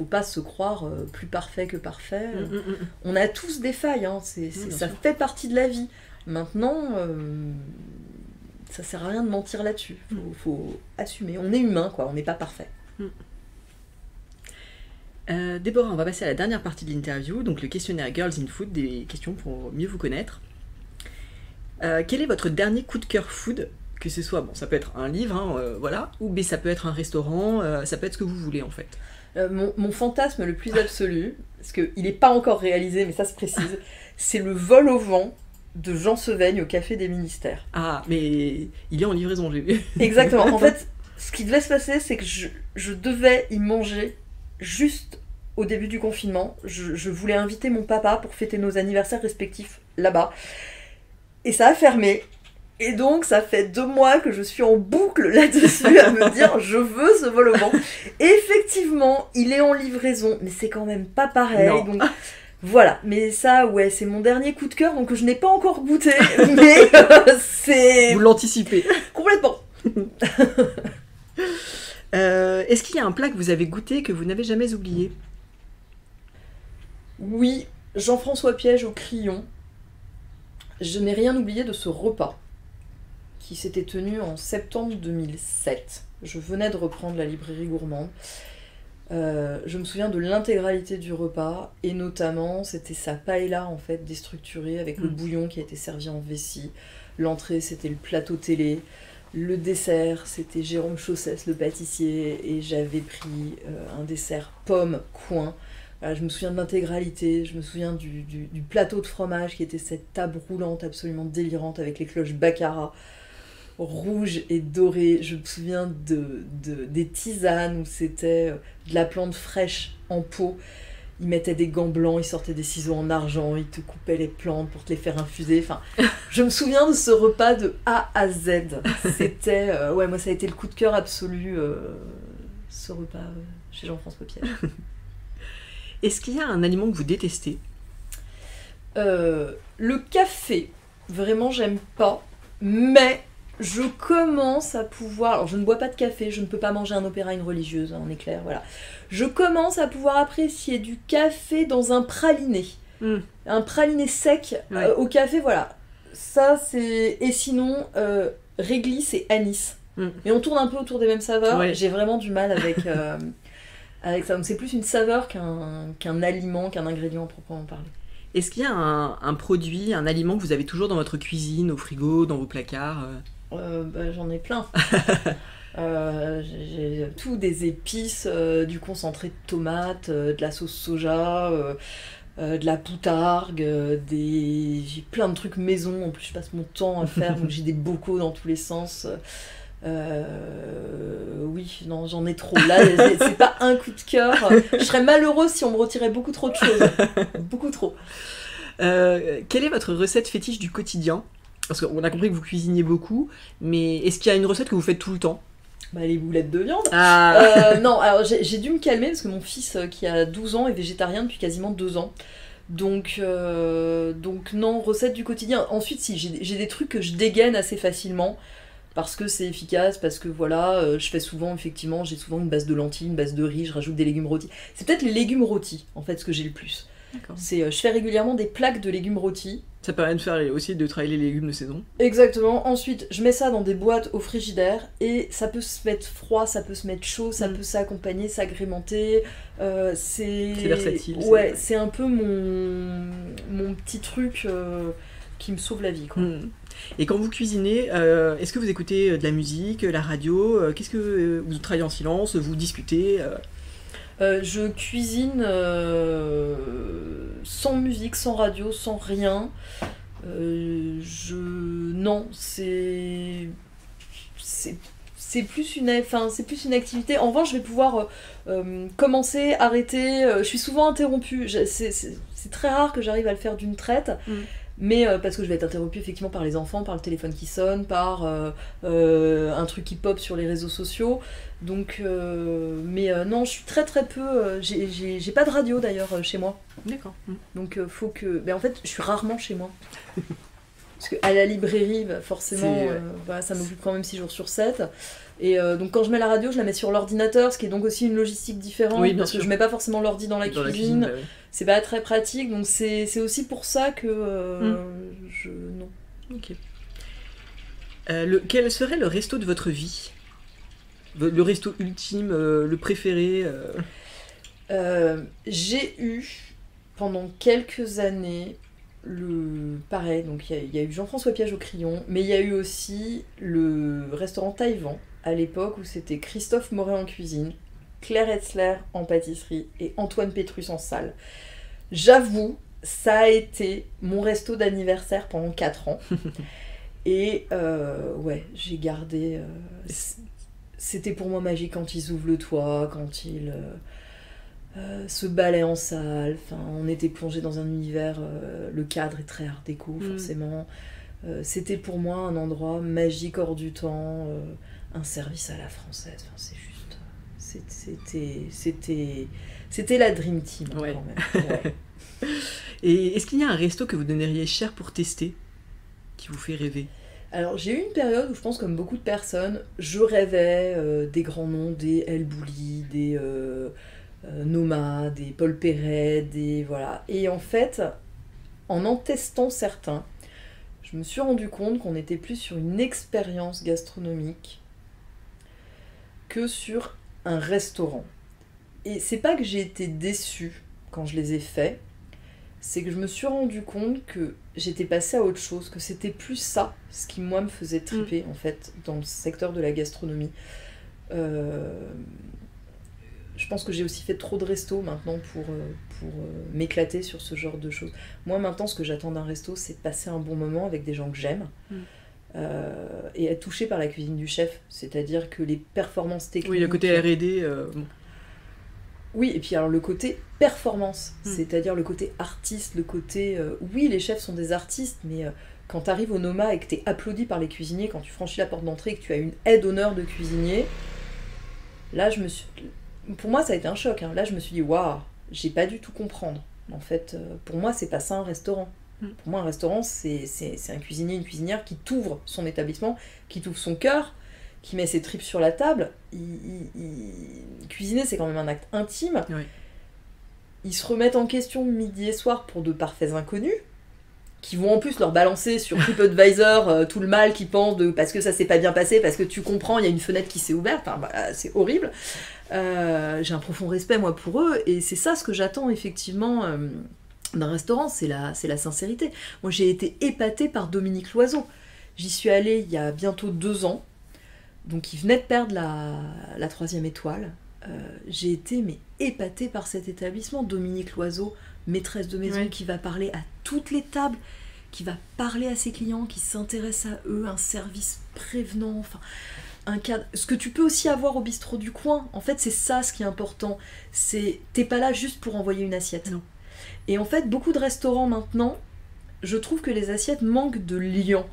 pas se croire plus parfait que parfait. On a tous des failles, hein, ça fait partie de la vie. Maintenant, ça sert à rien de mentir là-dessus. Faut assumer. On est humain, quoi. On n'est pas parfait. Déborah, on va passer à la dernière partie de l'interview, donc le questionnaire Girls in Food, des questions pour mieux vous connaître. Quel est votre dernier coup de cœur food? Que ce soit, bon, ça peut être un livre, hein, voilà, ou mais ça peut être un restaurant, ça peut être ce que vous voulez en fait. Mon fantasme le plus absolu, parce qu'il n'est pas encore réalisé, mais ça se précise, c'est le vol au vent de Jean Sevaigne au Café des Ministères. Ah, mais il est en livraison, j'ai vu. Exactement. En fait, ce qui devait se passer, c'est que je devais y manger juste au début du confinement. Je voulais inviter mon papa pour fêter nos anniversaires respectifs là-bas. Et ça a fermé. Et donc, ça fait 2 mois que je suis en boucle là-dessus à me dire je veux ce vol au vent. Et effectivement, il est en livraison, mais c'est quand même pas pareil. Non. Donc voilà, mais ça, ouais, c'est mon dernier coup de cœur, donc je n'ai pas encore goûté, mais c'est... Vous l'anticipez. Complètement. Est-ce qu'il y a un plat que vous avez goûté que vous n'avez jamais oublié? Oui, Jean-François Piège au Crillon. Je n'ai rien oublié de ce repas qui s'était tenu en septembre 2007. Je venais de reprendre la librairie gourmande. Je me souviens de l'intégralité du repas, et notamment, c'était sa paella en fait déstructurée avec le bouillon qui a été servi en vessie. L'entrée, c'était le plateau télé. Le dessert, c'était Jérôme Chaussès, le pâtissier, et j'avais pris un dessert pomme coin. Voilà, je me souviens de l'intégralité, je me souviens du plateau de fromage qui était cette table roulante absolument délirante avec les cloches baccarat rouges et dorées. Je me souviens des tisanes où c'était de la plante fraîche en pot. Ils mettaient des gants blancs, ils sortaient des ciseaux en argent, ils te coupaient les plantes pour te les faire infuser. Enfin, je me souviens de ce repas de A à Z. C'était, ouais, moi ça a été le coup de cœur absolu, ce repas chez Jean-François Piège. Est-ce qu'il y a un aliment que vous détestez? Le café, vraiment j'aime pas, mais je commence à pouvoir... Alors je ne bois pas de café, je ne peux pas manger un opéra, une religieuse, hein, on est clair, voilà. Je commence à pouvoir apprécier du café dans un praliné. Un praliné sec au café, voilà. Ça c'est... Et sinon, réglisse et anis. Mais on tourne un peu autour des mêmes saveurs, j'ai vraiment du mal avec ça. Donc c'est plus une saveur qu'un aliment, qu'un ingrédient à proprement parler. Est-ce qu'il y a un produit, un aliment que vous avez toujours dans votre cuisine, au frigo, dans vos placards? J'en ai plein. J'ai tout, des épices, du concentré de tomate, de la sauce soja, de la poutargue, j'ai plein de trucs maison. En plus, je passe mon temps à faire, donc j'ai des bocaux dans tous les sens. Oui, non, j'en ai trop. Là, c'est pas un coup de cœur. Je serais malheureuse si on me retirait beaucoup trop de choses. Beaucoup trop. Quelle est votre recette fétiche du quotidien? Parce qu'on a compris que vous cuisiniez beaucoup, mais est-ce qu'il y a une recette que vous faites tout le temps? Les boulettes de viande. Non, alors j'ai dû me calmer parce que mon fils qui a 12 ans est végétarien depuis quasiment 2 ans. Donc non, recette du quotidien. Ensuite, si, j'ai des trucs que je dégaine assez facilement. Parce que c'est efficace, parce que voilà, je fais souvent, effectivement, j'ai souvent une base de lentilles, une base de riz, je rajoute des légumes rôtis. C'est peut-être les légumes rôtis, en fait, ce que j'ai le plus. D'accord. Je fais régulièrement des plaques de légumes rôtis. Ça permet de faire aussi de travailler les légumes de saison. Exactement. Ensuite, je mets ça dans des boîtes au frigidaire et ça peut se mettre froid, ça peut se mettre chaud, ça peut s'accompagner, s'agrémenter. C'est versatile. Ouais, c'est un peu mon petit truc qui me sauve la vie, quoi. Et quand vous cuisinez, est-ce que vous écoutez de la musique, la radio? Qu'est-ce que vous travaillez en silence? Vous discutez? Je cuisine sans musique, sans radio, sans rien. Non, c'est plus une activité. En revanche, je vais pouvoir commencer, arrêter. Je suis souvent interrompue. C'est très rare que j'arrive à le faire d'une traite. Mais parce que je vais être interrompue effectivement par les enfants, par le téléphone qui sonne, par un truc qui pop sur les réseaux sociaux. Donc, non, je suis très très peu. J'ai pas de radio d'ailleurs chez moi. D'accord. Donc faut que. Mais en fait, je suis rarement chez moi. Parce qu'à la librairie, forcément, ça m'occupe quand même 6 jours sur 7. Et donc quand je mets la radio, je la mets sur l'ordinateur, ce qui est donc aussi une logistique différente. Oui, parce que je mets pas forcément l'ordi dans la cuisine. Bah oui. C'est pas très pratique, donc c'est aussi pour ça que non. Ok. Quel serait le resto de votre vie? Le resto ultime, le préféré? J'ai eu, pendant quelques années, pareil, donc il y a eu Jean-François Piège au Crayon, mais il y a eu aussi le restaurant Taïwan, à l'époque où c'était Christophe Moret en cuisine, Claire Hetzler en pâtisserie et Antoine Pétrus en salle. J'avoue, ça a été mon resto d'anniversaire pendant 4 ans. Et j'ai gardé... c'était pour moi magique quand ils ouvrent le toit, quand ils se balaient en salle. Enfin, on était plongé dans un univers... le cadre est très art déco, forcément. C'était pour moi un endroit magique hors du temps, un service à la française. Enfin, c'est juste... C'était la Dream Team, quand même. Ouais. Et est-ce qu'il y a un resto que vous donneriez cher pour tester, qui vous fait rêver? Alors, j'ai eu une période où je pense, comme beaucoup de personnes, je rêvais des grands noms, des El Bulli, des Noma, des Paul Perret, voilà. Et en fait, en testant certains, je me suis rendu compte qu'on était plus sur une expérience gastronomique que sur un restaurant. Et c'est pas que j'ai été déçue quand je les ai faits, c'est que je me suis rendu compte que j'étais passée à autre chose, que c'était plus ça, ce qui moi me faisait triper en fait dans le secteur de la gastronomie. Je pense que j'ai aussi fait trop de restos maintenant pour m'éclater sur ce genre de choses. Moi maintenant, ce que j'attends d'un resto, c'est de passer un bon moment avec des gens que j'aime. Et être touché par la cuisine du chef, c'est-à-dire que les performances techniques... Oui, le côté R&D... Oui, et puis alors le côté performance, c'est-à-dire le côté artiste, le côté... oui, les chefs sont des artistes, mais quand tu arrives au Noma et que tu es applaudi par les cuisiniers, quand tu franchis la porte d'entrée et que tu as une aide d'honneur de cuisinier, là, pour moi, ça a été un choc. Hein. Là, je me suis dit, waouh, j'ai pas du tout comprendre. En fait, pour moi, c'est pas ça un restaurant. Pour moi, un restaurant, c'est un cuisinier, une cuisinière qui t'ouvre son établissement, qui t'ouvre son cœur, qui met ses tripes sur la table. Cuisiner, c'est quand même un acte intime. Oui. Ils se remettent en question midi et soir pour de parfaits inconnus, qui vont en plus leur balancer sur TripAdvisor tout le mal qu'ils pensent parce que ça s'est pas bien passé, parce que tu comprends, il y a une fenêtre qui s'est ouverte. Enfin, c'est horrible. J'ai un profond respect, moi, pour eux, et c'est ça ce que j'attends, effectivement... d'un restaurant, c'est la sincérité. Moi, j'ai été épatée par Dominique Loiseau. J'y suis allée il y a bientôt 2 ans. Donc, il venait de perdre la 3e étoile. J'ai été épatée par cet établissement. Dominique Loiseau, maîtresse de maison, qui va parler à toutes les tables, qui va parler à ses clients, qui s'intéresse à eux, un service prévenant, enfin... un cadre. Ce que tu peux aussi avoir au bistrot du coin, en fait, c'est ça ce qui est important. T'es pas là juste pour envoyer une assiette. Non. Et en fait, beaucoup de restaurants maintenant, je trouve que les assiettes manquent de liant.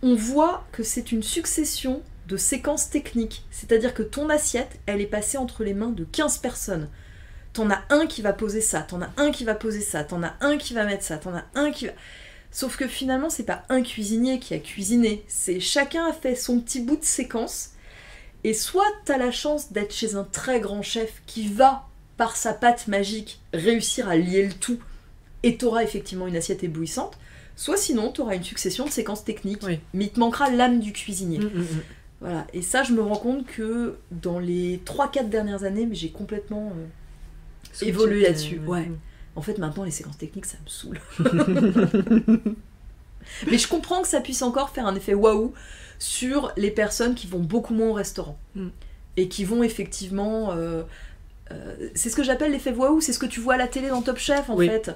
On voit que c'est une succession de séquences techniques. C'est-à-dire que ton assiette, elle est passée entre les mains de 15 personnes. T'en as un qui va poser ça, t'en as un qui va poser ça, t'en as un qui va mettre ça, t'en as un qui va... Sauf que finalement, c'est pas un cuisinier qui a cuisiné. C'est chacun a fait son petit bout de séquence. Et soit t'as la chance d'être chez un très grand chef qui va, par sa patte magique, réussir à lier le tout et t'auras effectivement une assiette éblouissante, soit sinon t'auras une succession de séquences techniques, Oui. mais il te manquera l'âme du cuisinier. Mm. Voilà. Et ça, je me rends compte que dans les 3-4 dernières années, mais j'ai complètement évolué là-dessus. Ouais. En fait, maintenant, les séquences techniques, ça me saoule. Mais je comprends que ça puisse encore faire un effet waouh sur les personnes qui vont beaucoup moins au restaurant. Et qui vont effectivement... c'est ce que j'appelle l'effet waouh, c'est ce que tu vois à la télé dans Top Chef, en fait.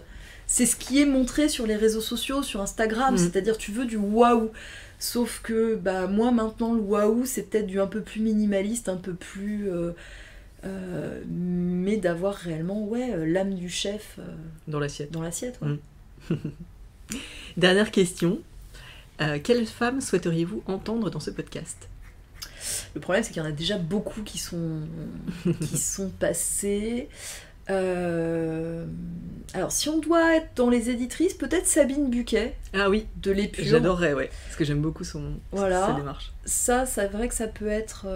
C'est ce qui est montré sur les réseaux sociaux, sur Instagram, c'est-à-dire tu veux du waouh. Sauf que moi, maintenant, le waouh, c'est peut-être du un peu plus minimaliste, un peu plus... mais d'avoir réellement l'âme du chef dans l'assiette. Ouais. Dernière question. Quelle femme souhaiteriez-vous entendre dans ce podcast ? Le problème, c'est qu'il y en a déjà beaucoup qui sont passées. Alors, si on doit être dans les éditrices, peut-être Sabine Buquet. Ah oui, de l'Épure. J'adorerais, ouais. Parce que j'aime beaucoup sa démarche. Ça, c'est vrai que ça peut être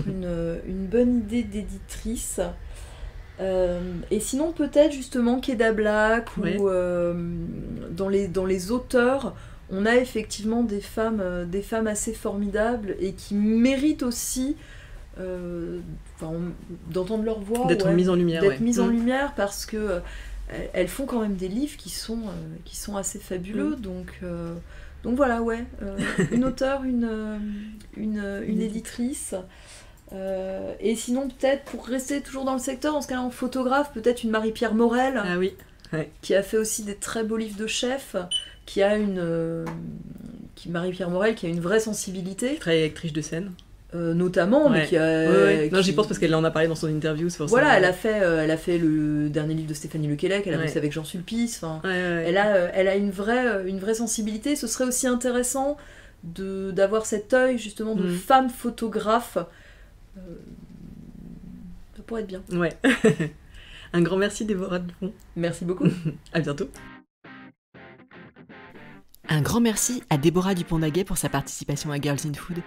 une bonne idée d'éditrice. Et sinon, peut-être justement Keda Black ou dans les auteurs, on a effectivement des femmes assez formidables et qui méritent aussi d'entendre leur voix, d'être mises en lumière, en lumière, parce que elles font quand même des livres qui sont assez fabuleux. Donc voilà, une auteure, une éditrice. Et sinon, peut-être, pour rester toujours dans le secteur, dans ce cas-là en photographe, peut-être une Marie-Pierre Morel, qui a fait aussi des très beaux livres de chef, Marie-Pierre Morel, qui a une vraie sensibilité. Qui travaille avec Triche de Seine. Notamment, mais qui a... Non, j'y pense parce qu'elle en a parlé dans son interview, c'est pour ça. Elle a fait le dernier livre de Stéphanie Lequelec, elle a bossé avec Jean Sulpice, elle a une vraie sensibilité. Ce serait aussi intéressant d'avoir cet œil, justement, de femme photographe. Ça pourrait être bien. Ouais. Un grand merci, Déborah Dupont. Merci beaucoup. À bientôt. Un grand merci à Déborah Dupont-Daguet pour sa participation à Girls in Food.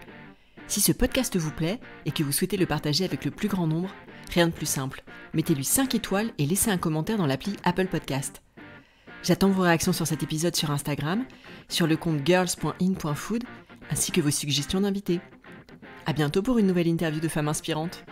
Si ce podcast vous plaît et que vous souhaitez le partager avec le plus grand nombre, rien de plus simple. Mettez-lui 5 étoiles et laissez un commentaire dans l'appli Apple Podcast. J'attends vos réactions sur cet épisode sur Instagram, sur le compte girls.in.food, ainsi que vos suggestions d'invités. À bientôt pour une nouvelle interview de femmes inspirantes.